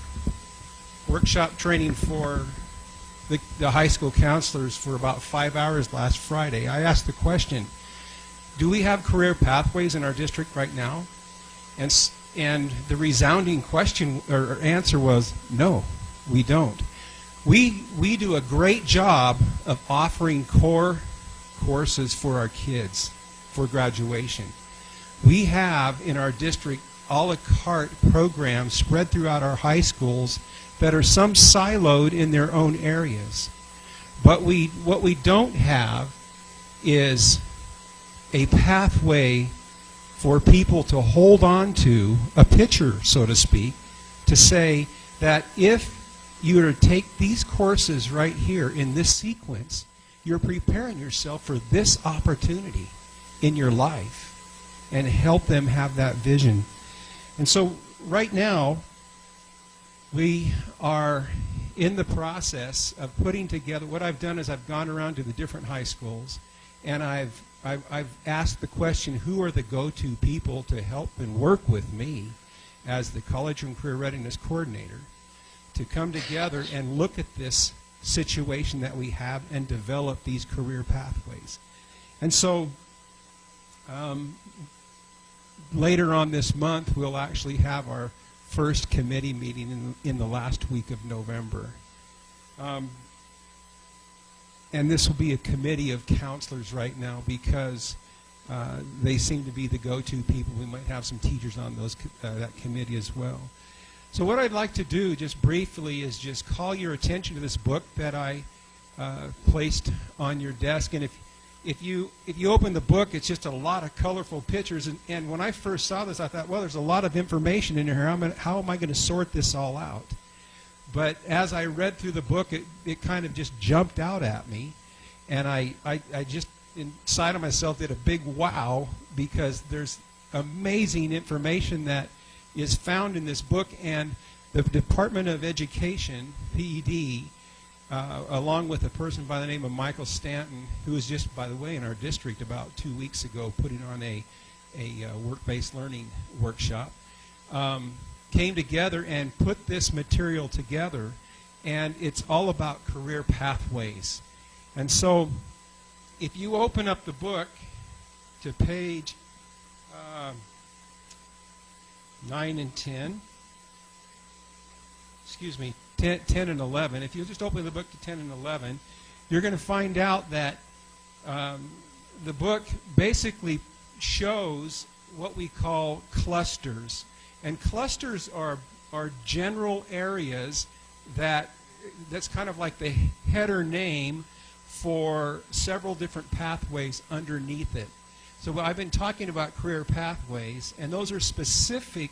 the high school counselors for about 5 hours last Friday. I asked the question, do we have career pathways in our district right now? And the resounding question or answer was, no, we don't. We do a great job of offering core courses for our kids for graduation. We have in our district a la carte programs spread throughout our high schools that are some siloed in their own areas. But what we don't have is a pathway for people to hold on to, a picture, so to speak, to say that if you were to take these courses right here in this sequence, you're preparing yourself for this opportunity in your life and help them have that vision. And so right now, we are in the process of putting together, what I've done is I've gone around to the different high schools and I've asked the question, who are the go-to people to help and work with me as the College and Career Readiness Coordinator to come together and look at this situation that we have and develop these career pathways. And so later on this month, we'll actually have our first committee meeting in the last week of November. And this will be a committee of counselors right now because they seem to be the go-to people. We might have some teachers on that committee as well. So what I'd like to do just briefly is just call your attention to this book that I placed on your desk. And if you open the book, it's just a lot of colorful pictures. And when I first saw this, I thought, well, there's a lot of information in here. How am I going to sort this all out? But as I read through the book, it kind of just jumped out at me. And I just, inside of myself, did a big wow, because there's amazing information that is found in this book. And the Department of Education, PED, along with a person by the name of Michael Stanton, who was just, by the way, in our district about 2 weeks ago, putting on a work-based learning workshop, came together and put this material together, and it's all about career pathways. And so if you open up the book to page 9 and 10, excuse me, 10 and 11, if you just open the book to 10 and 11, you're going to find out that the book basically shows what we call clusters. And clusters are general areas that's kind of like the header name for several different pathways underneath it. So I've been talking about career pathways, and those are specific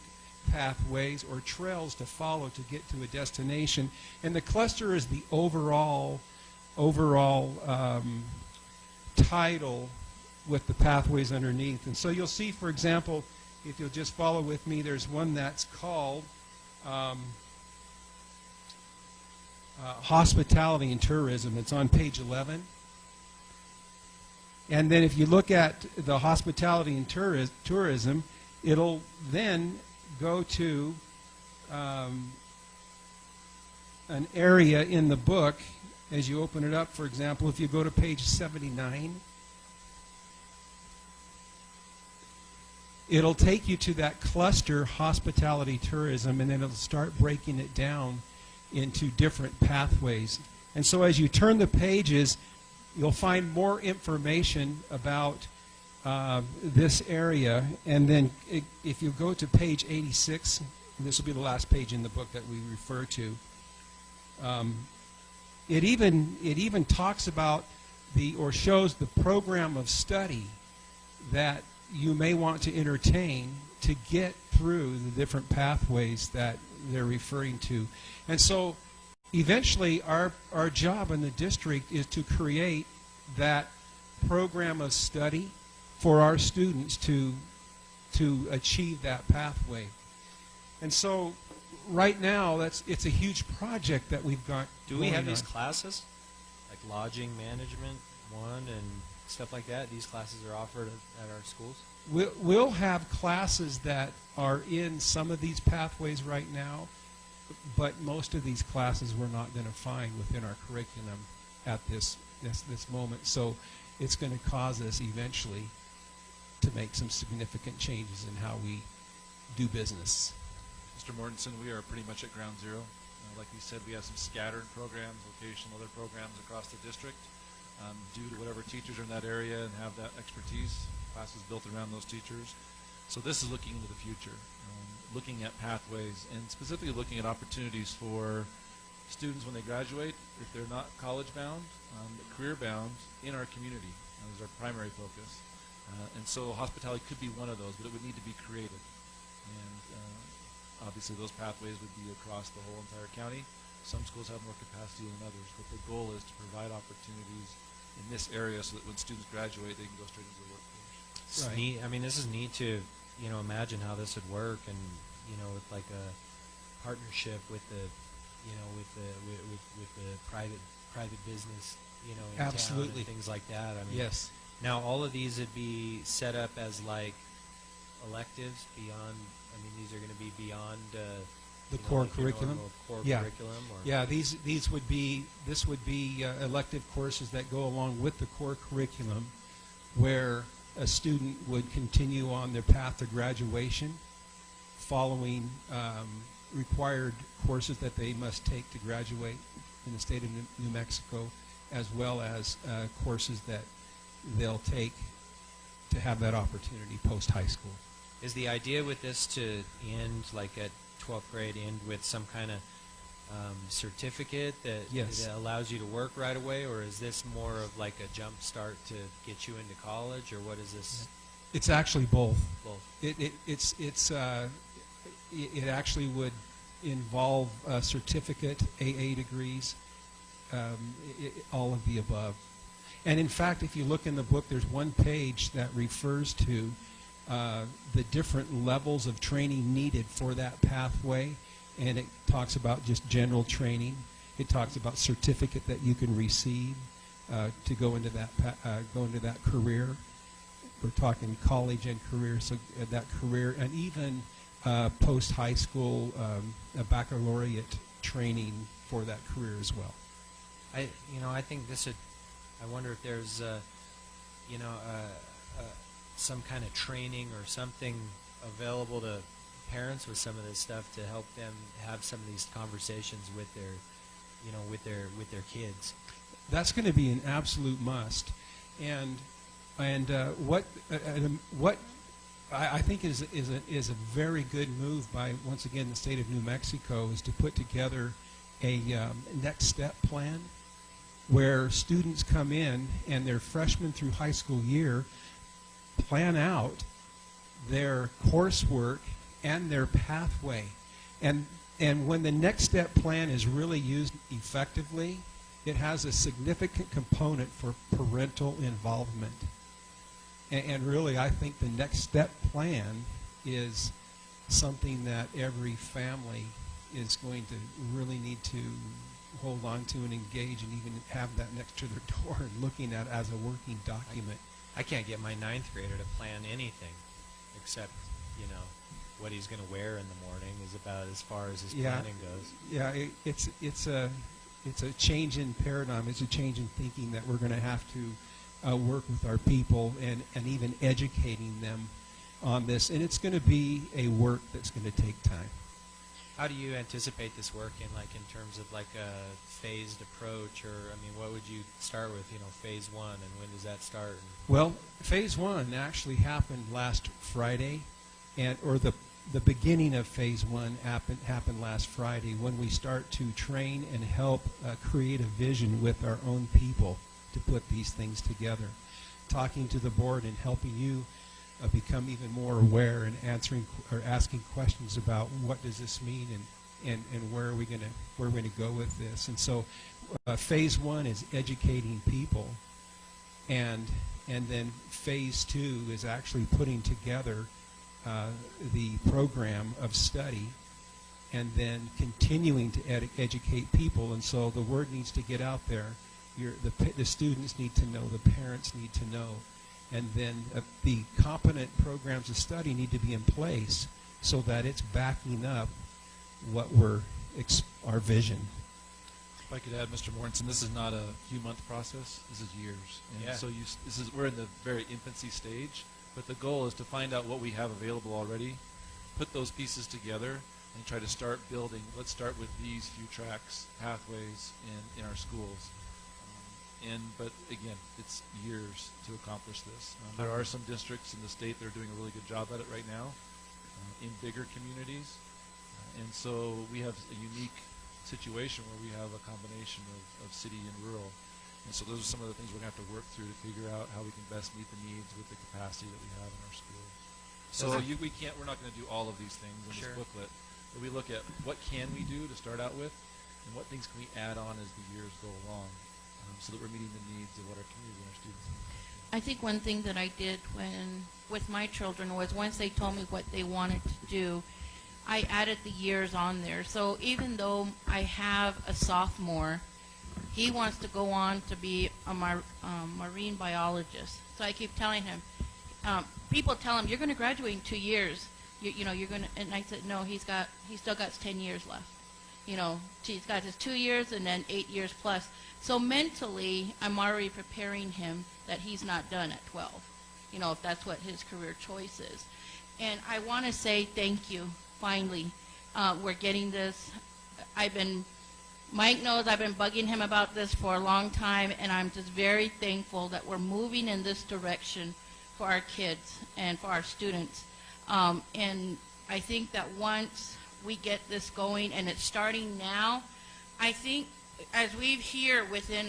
pathways or trails to follow to get to a destination. And the cluster is the overall title with the pathways underneath. And so you'll see, for example, if you'll just follow with me, there's one that's called Hospitality and Tourism. It's on page 11. And then if you look at the Hospitality and Tourism, it'll then go to an area in the book. As you open it up, for example, if you go to page 79, it'll take you to that cluster, Hospitality Tourism, and then it'll start breaking it down into different pathways. And so as you turn the pages, you'll find more information about this area. And then if you go to page 86, and this will be the last page in the book that we refer to, it even talks about or shows the program of study that you may want to entertain to get through the different pathways that they're referring to. And so eventually our job in the district is to create that program of study for our students to achieve that pathway. And so right now it's a huge project that we've got. Do we have these classes, like lodging management 1 and stuff like that? These classes are offered at our schools? We'll have classes that are in some of these pathways right now, but most of these classes we're not going to find within our curriculum at this moment. So it's going to cause us eventually to make some significant changes in how we do business. Mr. Mortensen, we are pretty much at ground zero. Like we said, we have some scattered programs, vocational, other programs across the district due to whatever teachers are in that area and have that expertise. Classes built around those teachers. So this is looking into the future, looking at pathways and specifically looking at opportunities for students when they graduate, if they're not college-bound, career-bound, in our community. That is our primary focus. And so hospitality could be one of those, but it would need to be created. And obviously those pathways would be across the whole entire county. Some schools have more capacity than others, but the goal is to provide opportunities in this area so that when students graduate, they can go straight into the workforce. Right. Neat. I mean, this is neat to, imagine how this would work, and with like a partnership with the, with the private business, in Absolutely. town and things like that. I mean, Yes. Now, all of these would be set up as like electives beyond. I mean, these are going to be beyond The core curriculum. Core Yeah. curriculum. Or Yeah, this would be elective courses that go along with the core curriculum, where a student would continue on their path to graduation, following required courses that they must take to graduate in the state of New Mexico, as well as courses that they'll take to have that opportunity post-high school. Is the idea with this to end, like at 12th grade, end with some kind of certificate that, Yes. that allows you to work right away, or is this more of like a jump start to get you into college, or what is this? It's actually both. Both. It actually would involve a certificate, AA degrees, all of the above. And in fact, if you look in the book, there's one page that refers to the different levels of training needed for that pathway, and it talks about just general training. It talks about certificate that you can receive to go into that career. We're talking college and career, so that career, and even post high school a baccalaureate training for that career as well. I think this would. I wonder if there's some kind of training or something available to parents with some of this stuff to help them have some of these conversations with their, with their kids. That's going to be an absolute must. And what I think is a very good move by, once again, the state of New Mexico, is to put together a next step plan where students come in and their freshman through high school year plan out their coursework and their pathway. And when the next step plan is really used effectively, it has a significant component for parental involvement. And really, I think the next step plan is something that every family is going to really need to hold on to and engage and even have that next to their door and looking at as a working document. I can't get my 9th grader to plan anything except, what he's going to wear in the morning is about as far as his planning goes. Yeah, it's a change in paradigm. It's a change in thinking that we're going to have to work with our people and even educating them on this. And it's going to be a work that's going to take time. How do you anticipate this working, in terms of a phased approach, or what would you start with? Phase 1, and when does that start? Well, phase 1 actually happened last Friday, or the beginning of phase 1 happened last Friday, when we start to train and help create a vision with our own people to put these things together, talking to the board and helping you become even more aware and answering or asking questions about what does this mean and where are we going to go with this. And so phase 1 is educating people, and then phase 2 is actually putting together the program of study and then continuing to educate people. And so the word needs to get out there. The students need to know, the parents need to know. And then the competent programs of study need to be in place so that it's backing up what our vision. If I could add, Mr. Mortensen, this is not a few-month process. This is years. And so we're in the very infancy stage, but the goal is to find out what we have available already, put those pieces together, and try to start building. Let's start with these few tracks, pathways in our schools. But again, it's years to accomplish this. There are some districts in the state that are doing a really good job at it right now in bigger communities. And so we have a unique situation where we have a combination of city and rural. And so those are some of the things we're going to have to work through to figure out how we can best meet the needs with the capacity that we have in our schools. So we're not going to do all of these things in this booklet, but we look at what can we do to start out with and what things can we add on as the years go along. So that we're meeting the needs of what our community and our students need. I think one thing that I did with my children was once they told me what they wanted to do, I added the years on there. So even though I have a sophomore, he wants to go on to be a marine biologist. So I keep telling him, people tell him, you're going to graduate in 2 years. You're going to, and I said, no, he still got 10 years left. He's got his 2 years and then 8 years plus. So mentally, I'm already preparing him that he's not done at 12, if that's what his career choice is. And I want to say thank you, finally. We're getting this. Mike knows I've been bugging him about this for a long time, and I'm just very thankful that we're moving in this direction for our kids and for our students. And I think that once we get this going, and it's starting now, I think as we hear within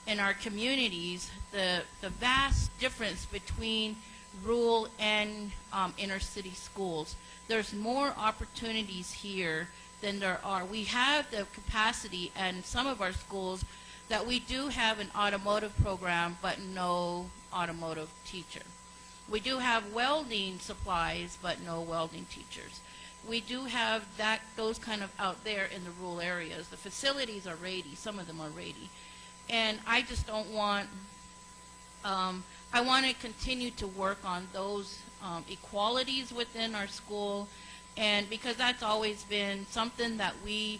in our communities, the vast difference between rural and inner city schools. There's more opportunities here than there are. We have the capacity in some of our schools that we do have an automotive program, but no automotive teacher. We do have welding supplies, but no welding teachers. We do have those kind of out there in the rural areas. The facilities are ready. Some of them are ready. And I just don't want, I want to continue to work on those equalities within our school, and because that's always been something that we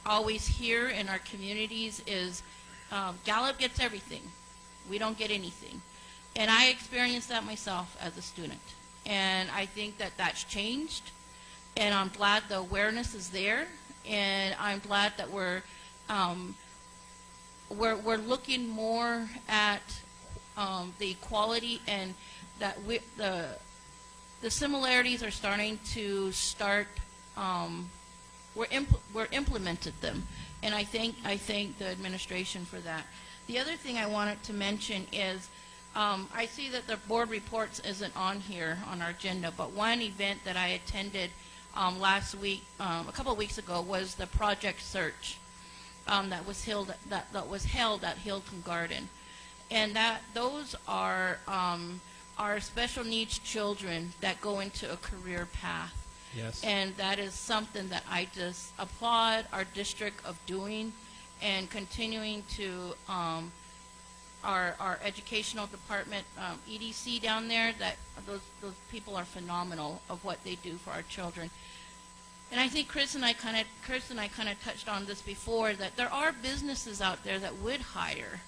always hear in our communities is Gallup gets everything. We don't get anything. And I experienced that myself as a student. And I think that that's changed. And I'm glad the awareness is there. And I'm glad that we're looking more at the equality, and that the similarities are starting to we're implemented them, and I thank the administration for that. The other thing I wanted to mention is I see that the board reports isn't on here on our agenda, but one event that I attended last week, a couple of weeks ago, was the Project Search that was held at Hilton Garden, and those are special needs children that go into a career path. Yes. And that is something that I just applaud our district of doing, and continuing to our educational department, EDC down there, that those people are phenomenal of what they do for our children. And I think Chris and I kind of touched on this before, that there are businesses out there that would hire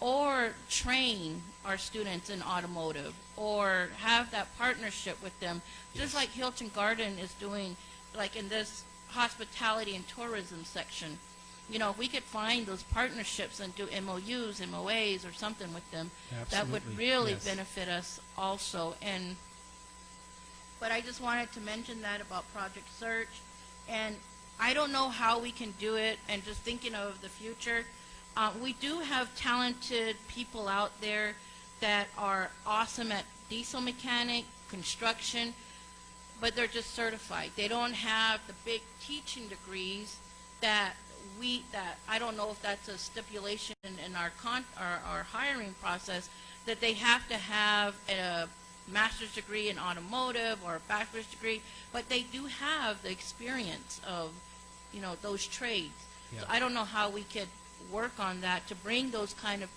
or train our students in automotive, or have that partnership with them, just like Hilton Garden is doing, like in this hospitality and tourism section. You know, if we could find those partnerships and do MOUs, MOAs, or something with them, that would really benefit us also. But I just wanted to mention that about Project Search, and I don't know how we can do it, and just thinking of the future. We do have talented people out there that are awesome at diesel mechanic, construction, but they're just certified. They don't have the big teaching degrees that I don't know if that's a stipulation in our hiring process, that they have to have a master's degree in automotive or a bachelor's degree, but they do have the experience of, you know, those trades. Yeah. So I don't know how we could work on that to bring those kind of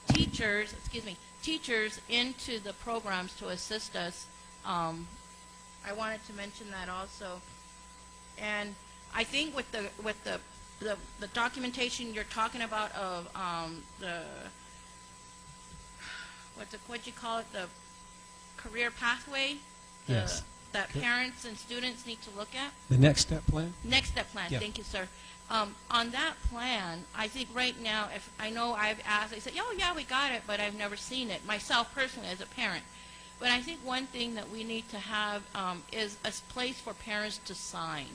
teachers into the programs to assist us. I wanted to mention that also. And I think with the documentation you're talking about of what you call it, the career pathway, Yes. that parents and students need to look at. The Next Step Plan? Next Step Plan, Yeah. Thank you, sir. On that plan, I think right now, if I know I've asked, they said, oh yeah, we got it, but I've never seen it, myself personally as a parent. But I think one thing that we need to have is a place for parents to sign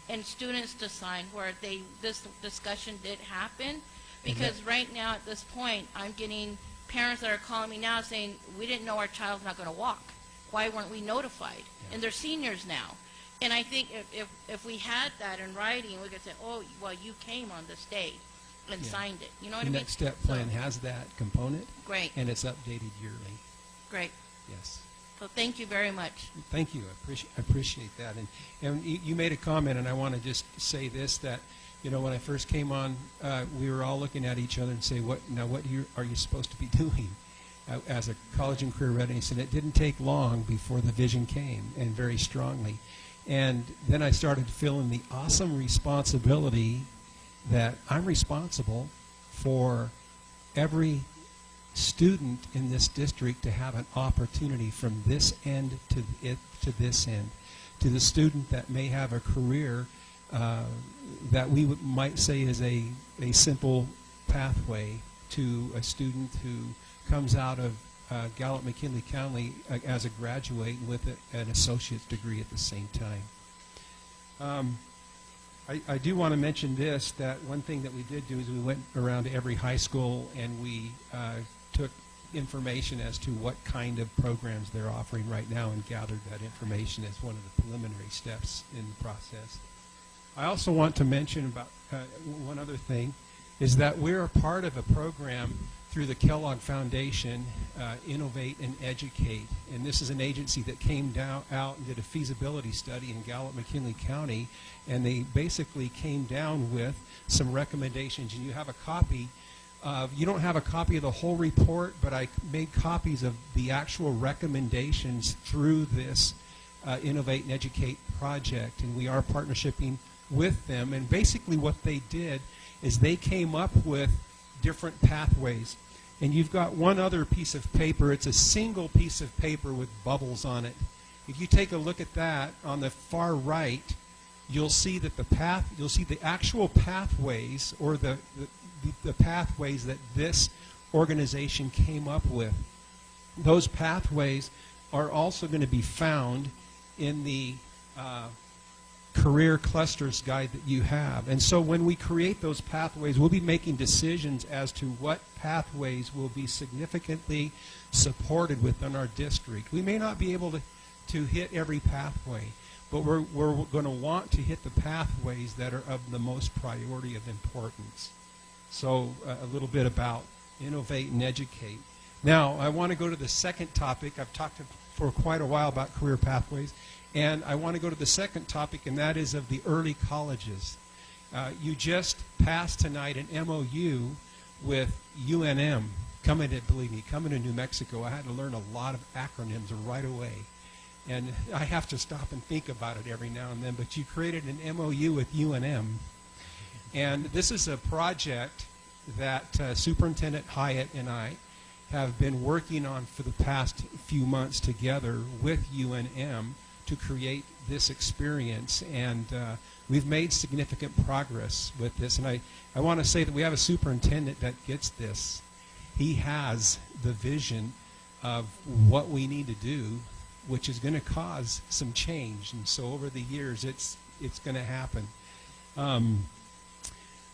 and students to sign, where this discussion did happen. Because right now at this point, I'm getting parents that are calling me now saying, we didn't know our child's not going to walk. Why weren't we notified? Yeah. And they're seniors now. And I think if we had that in writing, we could say, oh, well, you came on this day and signed it. You know what I mean? The Next Step Plan has that component. Great. And it's updated yearly. Great. Yes. So thank you very much. Thank you. I appreciate that. And you made a comment, and I want to just say this, that, you know, when I first came on, we were all looking at each other and say, what are you supposed to be doing as a college and career readiness? And it didn't take long before the vision came, and very strongly. And then I started feeling the awesome responsibility that I'm responsible for every student in this district to have an opportunity from this end to this end. To the student that may have a career that we might say is a simple pathway, to a student who comes out of Gallup McKinley County as a graduate with an associate's degree at the same time. I do want to mention this, that one thing that we did do is we went around to every high school and we took information as to what kind of programs they're offering right now and gathered that information as one of the preliminary steps in the process. I also want to mention about one other thing, is that we're a part of a program through the Kellogg Foundation, Innovate and Educate. And this is an agency that came out and did a feasibility study in Gallup McKinley County, and they basically came down with some recommendations. And you have a copy of, you don't have a copy of the whole report, but I made copies of the actual recommendations through this Innovate and Educate project, and we are partnershiping with them. And basically what they did is they came up with different pathways. And you've got one other piece of paper. It's a single piece of paper with bubbles on it. If you take a look at that on the far right, you'll see that the actual pathways, or the pathways that this organization came up with. Those pathways are also going to be found in the career clusters guide that you have. And so when we create those pathways, we'll be making decisions as to what pathways will be significantly supported within our district. We may not be able to hit every pathway, but we're going to want to hit the pathways that are of the most priority of importance. So a little bit about innovate and educate. Now, I want to go to the second topic. I've talked for quite a while about career pathways, and I want to go to the second topic, and that is of the early colleges. You just passed tonight an MOU with UNM coming to New Mexico. I had to learn a lot of acronyms right away. And I have to stop and think about it every now and then, but you created an MOU with UNM. And this is a project that Superintendent Hyatt and I have been working on for the past few months together with UNM to create this experience. And we've made significant progress with this. And I want to say that we have a superintendent that gets this. He has the vision of what we need to do, which is going to cause some change. And so over the years, it's going to happen.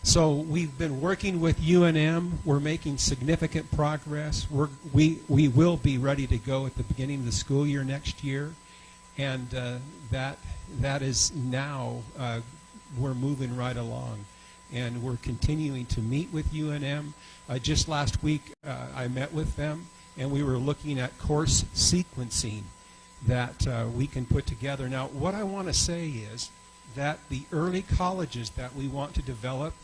So we've been working with UNM. We're making significant progress. We will be ready to go at the beginning of the school year next year. And that is now, we're moving right along. And we're continuing to meet with UNM. Just last week, I met with them, and we were looking at course sequencing that we can put together. Now, what I want to say is that the early colleges that we want to develop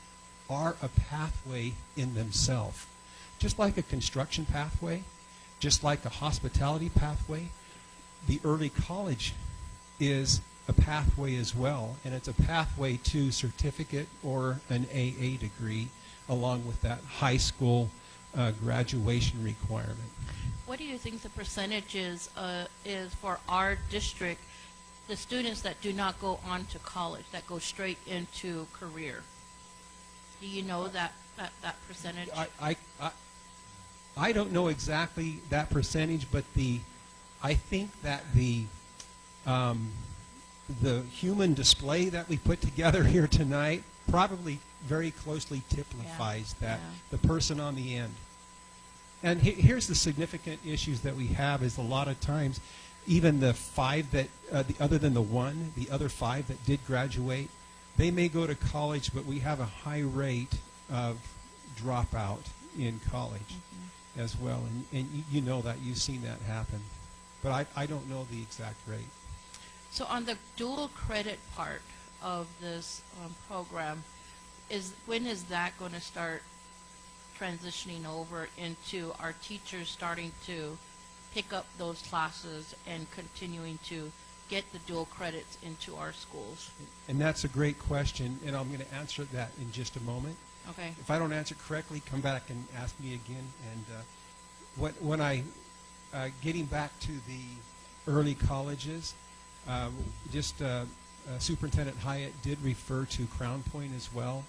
are a pathway in themselves. Just like a construction pathway, just like a hospitality pathway, the early college is a pathway as well, and it's a pathway to certificate or an AA degree along with that high school graduation requirement. What do you think the percentage is for our district, the students that do not go on to college, that go straight into career? Do you know that percentage? I don't know exactly that percentage, but I think that the human display that we put together here tonight probably very closely typifies the person on the end. And here's the significant issues that we have is a lot of times, even the five that, other than the other five that did graduate, they may go to college, but we have a high rate of dropout in college as well. And you know that. You've seen that happen. But I don't know the exact rate. So on the dual credit part of this program, when is that going to start transitioning over into our teachers starting to pick up those classes and continuing to get the dual credits into our schools? And that's a great question, and I'm going to answer that in just a moment. Okay. If I don't answer correctly, come back and ask me again. And when I getting back to the early colleges, Superintendent Hyatt did refer to Crown Point as well,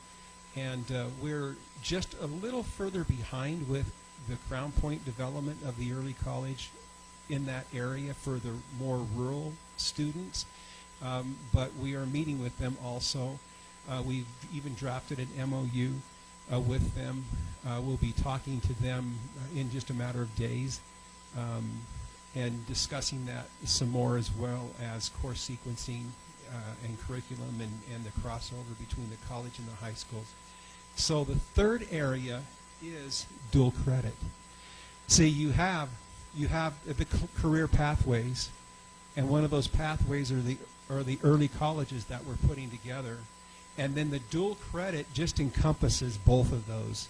and we're just a little further behind with the Crown Point development of the early college in that area for the more rural students, but we are meeting with them also. We've even drafted an MOU with them. We'll be talking to them in just a matter of days and discussing that some more, as well as course sequencing and curriculum and the crossover between the college and the high schools. So the third area is dual credit. See, you have the career pathways, and one of those pathways are the early colleges that we're putting together, and then the dual credit just encompasses both of those.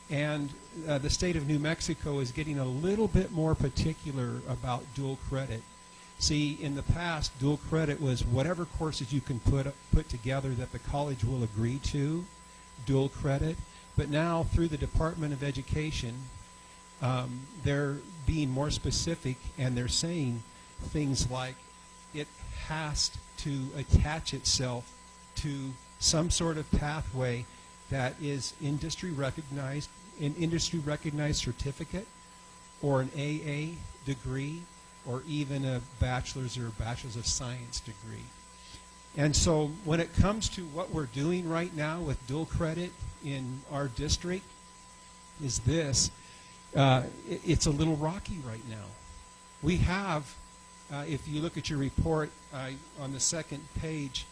And the state of New Mexico is getting a little bit more particular about dual credit. See, in the past, dual credit was whatever courses you can put together that the college will agree to, dual credit. But now, through the Department of Education, they're being more specific, and they're saying things like it has to attach itself to some sort of pathway that is industry recognized, an industry recognized certificate or an AA degree or even a bachelor's or a bachelor's of science degree. And so when it comes to what we're doing right now with dual credit in our district is this, it's a little rocky right now. We have, if you look at your report on the second page,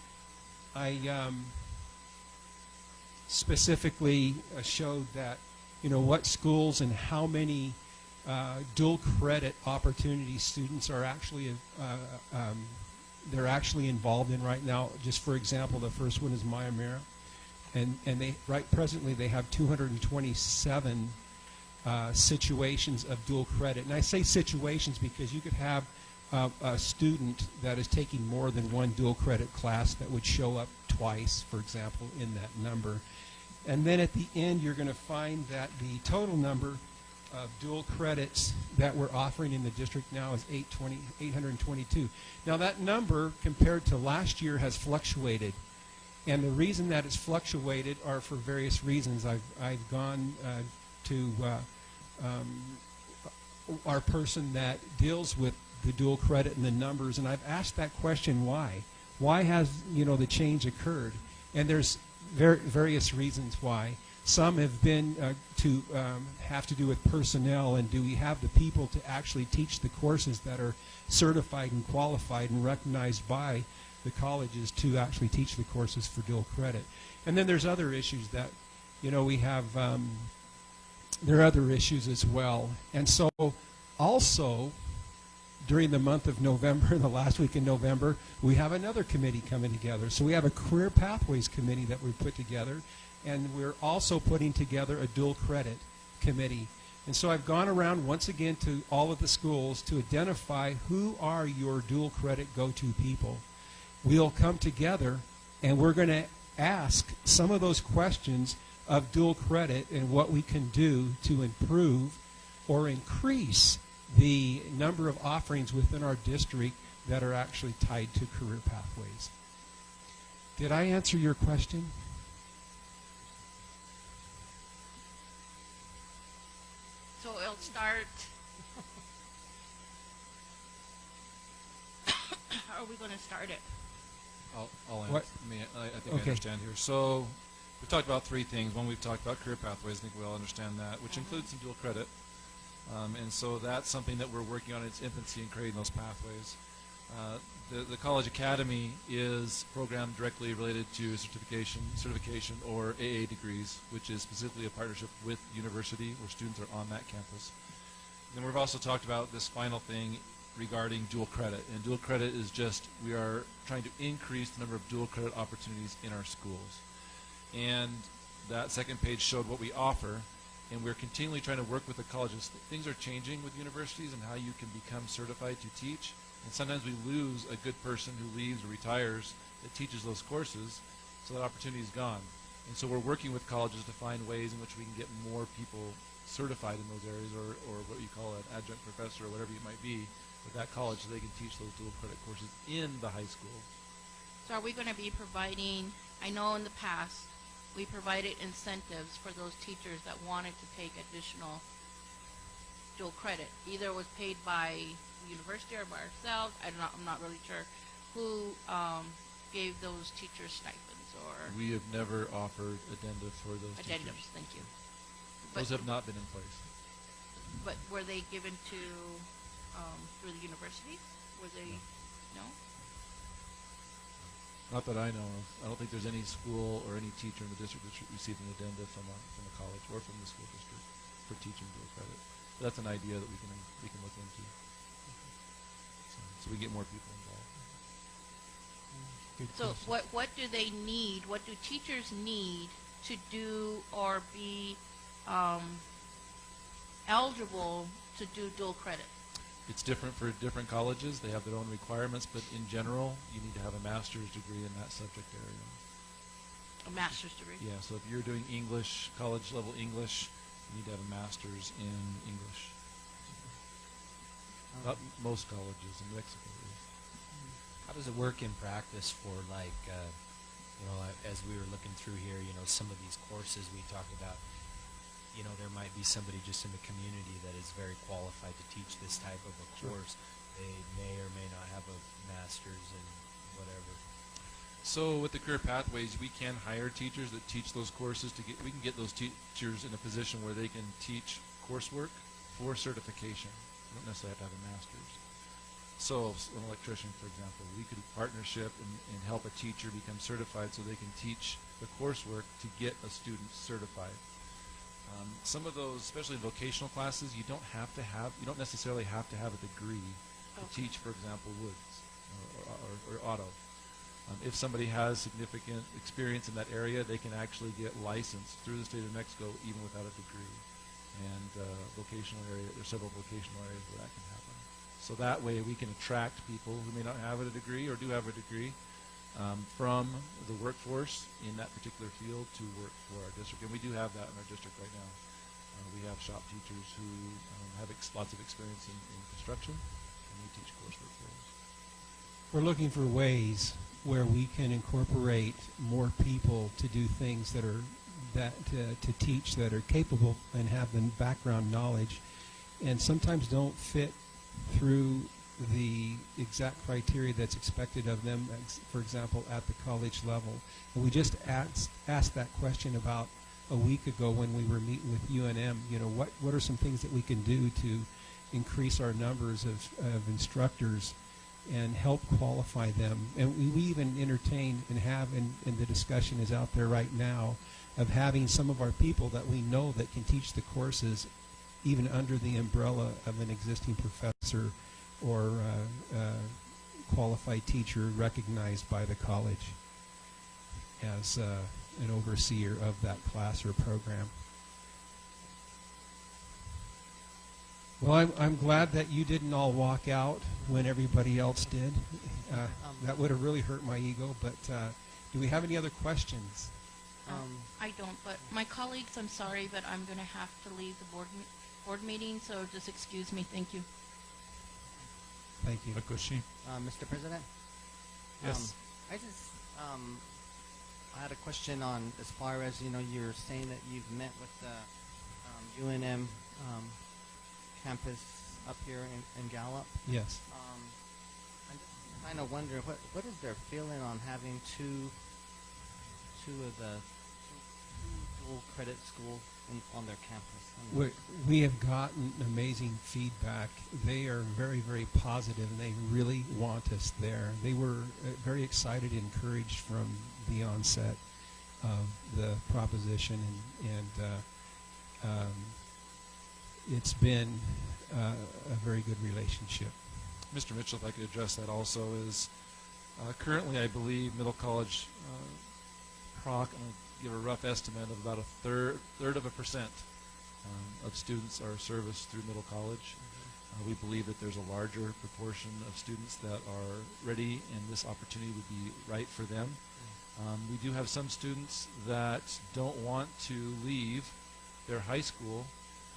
I specifically showed that, what schools and how many dual credit opportunity students are actually they're actually involved in right now. Just for example, the first one is Mayamera, and they presently they have 227 situations of dual credit. And I say situations because you could have a student that is taking more than one dual credit class that would show up twice, for example, in that number. And then at the end, you're going to find that the total number of dual credits that we're offering in the district now is 822. Now that number compared to last year has fluctuated, and the reason that it's fluctuated are for various reasons. I've gone to our person that deals with the dual credit and the numbers, and I've asked that question, why? Why has the change occurred? And there's various reasons why. Some have been have to do with personnel, and do we have the people to actually teach the courses that are certified and qualified and recognized by the colleges to actually teach the courses for dual credit. And then there's other issues that, we have, there are other issues as well. And so also, during the month of November, the last week in November, we have another committee coming together. So we have a Career Pathways Committee that we put together, and we're also putting together a dual credit committee. And so I've gone around once again to all of the schools to identify who are your dual credit go-to people. We'll come together and we're going to ask some of those questions of dual credit and what we can do to improve or increase the number of offerings within our district that are actually tied to career pathways. Did I answer your question? So it'll start. How are we going to start it? I'll answer. What? I think Okay. I understand here. So we've talked about three things. One, we've talked about career pathways. I think we all understand that, which includes some dual credit. And so that's something that we're working on in its infancy in creating those pathways. The College Academy is a program directly related to certification or AA degrees, which is specifically a partnership with university where students are on that campus. And then we've also talked about this final thing regarding dual credit. And dual credit is just, we are trying to increase the number of dual credit opportunities in our schools. And that second page showed what we offer. And we're continually trying to work with the colleges. Things are changing with universities and how you can become certified to teach. And sometimes we lose a good person who leaves or retires that teaches those courses, so that opportunity is gone. And so we're working with colleges to find ways in which we can get more people certified in those areas, or what you call an adjunct professor or whatever it might be with that college, so they can teach those dual credit courses in the high school. So are we going to be providing, I know in the past, we provided incentives for those teachers that wanted to take additional dual credit. Either it was paid by the university or by ourselves. I'm not really sure who gave those teachers stipends or We have never offered addenda for those addendums. teachers. Thank you. Those have not been in place. But were they given to through the universities? Were they no? Not that I know of. I don't think there's any school or any teacher in the district that's received an addenda from a college or from the school district for teaching dual credit. But that's an idea that we can look into. So we get more people involved. Good So question. what do they need? What do teachers need to do or be eligible to do dual credit? It's different for different colleges. They have their own requirements, but in general, you need to have a master's degree in that subject area. A master's degree? Yeah, so if you're doing English, college level English, you need to have a master's in English. Not most colleges in Mexico. How does it work in practice for, like, as we were looking through here, some of these courses we talked about? there might be somebody just in the community that is very qualified to teach this type of a course. They may or may not have a master's in whatever. So with the career pathways, we can hire teachers that teach those courses. We can get those teachers in a position where they can teach coursework for certification. You don't necessarily have to have a master's. So an electrician, for example, we could partnership and help a teacher become certified so they can teach the coursework to get a student certified. Some of those, especially vocational classes, you don't necessarily have to have a degree to teach, for example, woods or auto. If somebody has significant experience in that area, they can actually get licensed through the state of Mexico even without a degree. And vocational area, there's several vocational areas where that can happen. So that way we can attract people who may not have a degree or do have a degree from the workforce in that particular field to work for our district. And we do have that in our district right now. We have shop teachers who have lots of experience in construction, and we teach coursework for those. We're looking for ways where we can incorporate more people to do things to teach that are capable and have the background knowledge, and sometimes don't fit through the exact criteria that's expected of them, for example, at the college level. And we just asked that question about a week ago when we were meeting with UNM. What are some things that we can do to increase our numbers of instructors and help qualify them? And we even entertained and have, and the discussion is out there right now, of having some of our people that we know that can teach the courses even under the umbrella of an existing professor or qualified teacher recognized by the college as an overseer of that class or program. Well, I'm glad that you didn't all walk out when everybody else did. That would have really hurt my ego, but do we have any other questions? I don't, but my colleagues, I'm sorry, but I'm going to have to leave the board meeting, so just excuse me. Thank you. Thank you. Mr. President? Yes. I had a question on, as far as, you're saying that you've met with the UNM campus up here in Gallup. Yes. I'm just kind of wondering, what is their feeling on having two dual credit schools on their campus? We have gotten amazing feedback. They are very, very positive, and they really want us there. They were very excited and encouraged from the onset of the proposition, and it's been a very good relationship. Mr. Mitchell, if I could address that also, is currently I believe middle college proc, I'm going to give a rough estimate of about a third of a percent of students are serviced through middle college. We believe that there's a larger proportion of students that are ready and this opportunity would be right for them. We do have some students that don't want to leave their high school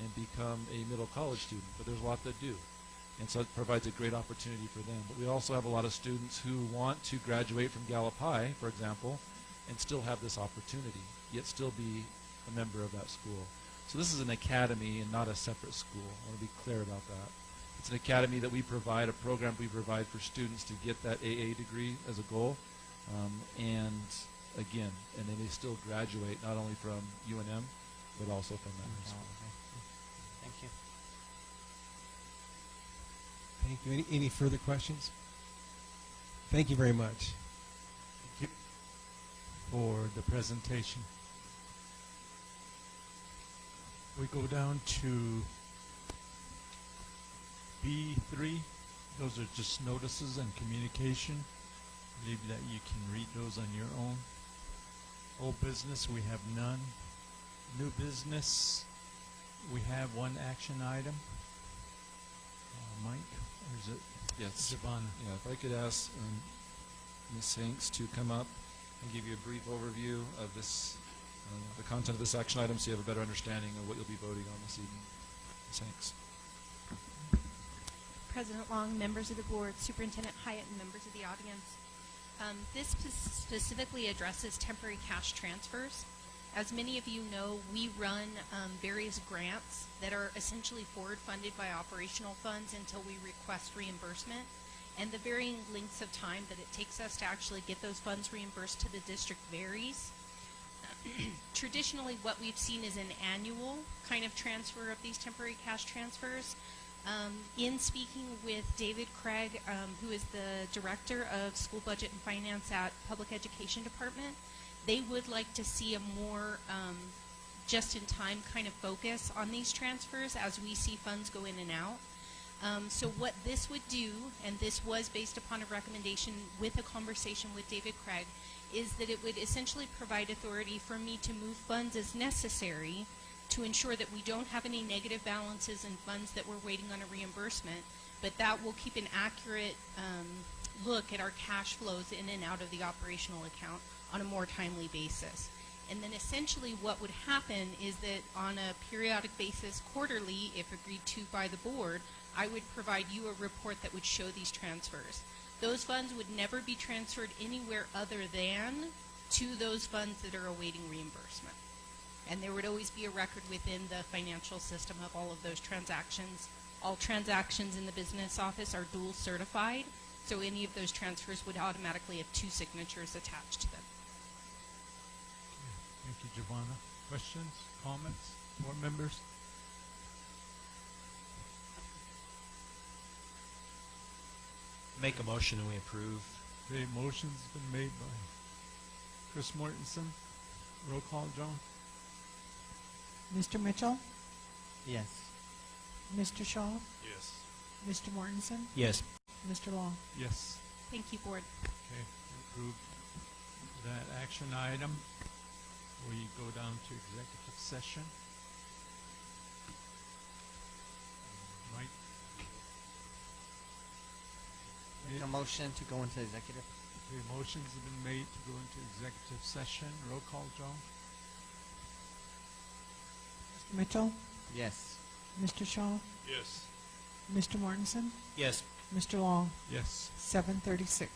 and become a middle college student, but there's a lot that do. And so it provides a great opportunity for them. But we also have a lot of students who want to graduate from Gallup High, for example, and still have this opportunity, yet still be a member of that school. So this is an academy and not a separate school. I want to be clear about that. It's an academy that we provide, a program we provide for students to get that AA degree as a goal. And again, and they may still graduate not only from UNM, but also from that high school. Thank you. Thank you. Any further questions? Thank you very much. Thank you for the presentation. We go down to B3. Those are just notices and communication. I believe that you can read those on your own. Old business, we have none. New business, we have one action item. Mike, or is it Yes. Giovanna? Yeah, if I could ask Ms. Hanks to come up and give you a brief overview of this, the content of this action item, so you have a better understanding of what you'll be voting on this evening. Ms. Hanks. President Long, members of the board, Superintendent Hyatt, and members of the audience. This specifically addresses temporary cash transfers. As many of you know, we run various grants that are essentially forward funded by operational funds until we request reimbursement. And the varying lengths of time that it takes us to actually get those funds reimbursed to the district varies. Traditionally, what we've seen is an annual kind of transfer of these temporary cash transfers. In speaking with David Craig, who is the Director of School Budget and Finance at Public Education Department, they would like to see a more just-in-time kind of focus on these transfers as we see funds go in and out. So what this would do, and this was based upon a recommendation with a conversation with David Craig, is that it would essentially provide authority for me to move funds as necessary to ensure that we don't have any negative balances in funds that we're waiting on a reimbursement, but that will keep an accurate look at our cash flows in and out of the operational account on a more timely basis. And then essentially what would happen is that on a periodic basis, quarterly, if agreed to by the board, I would provide you a report that would show these transfers. Those funds would never be transferred anywhere other than to those funds that are awaiting reimbursement. And there would always be a record within the financial system of all of those transactions. All transactions in the business office are dual certified, so any of those transfers would automatically have 2 signatures attached to them. Thank you, Giovanna. Questions, comments, board members? Make a motion and we approve. Okay, motion's been made by Chris Mortensen. Roll call, John? Mr. Mitchell, Yes. Mr. Shaw, Yes. Mr. Mortensen, Yes. Mr. Long. Yes. Thank you, Board. Okay, approve that action item. We go down to executive session. Mike? Make a motion to go into executive. Okay, motions have been made to go into executive session. Roll call, John? Mr. Mitchell, Yes. Mr. Shaw, Yes. Mr. Mortensen, Yes. Mr. Long. Yes. 7:36.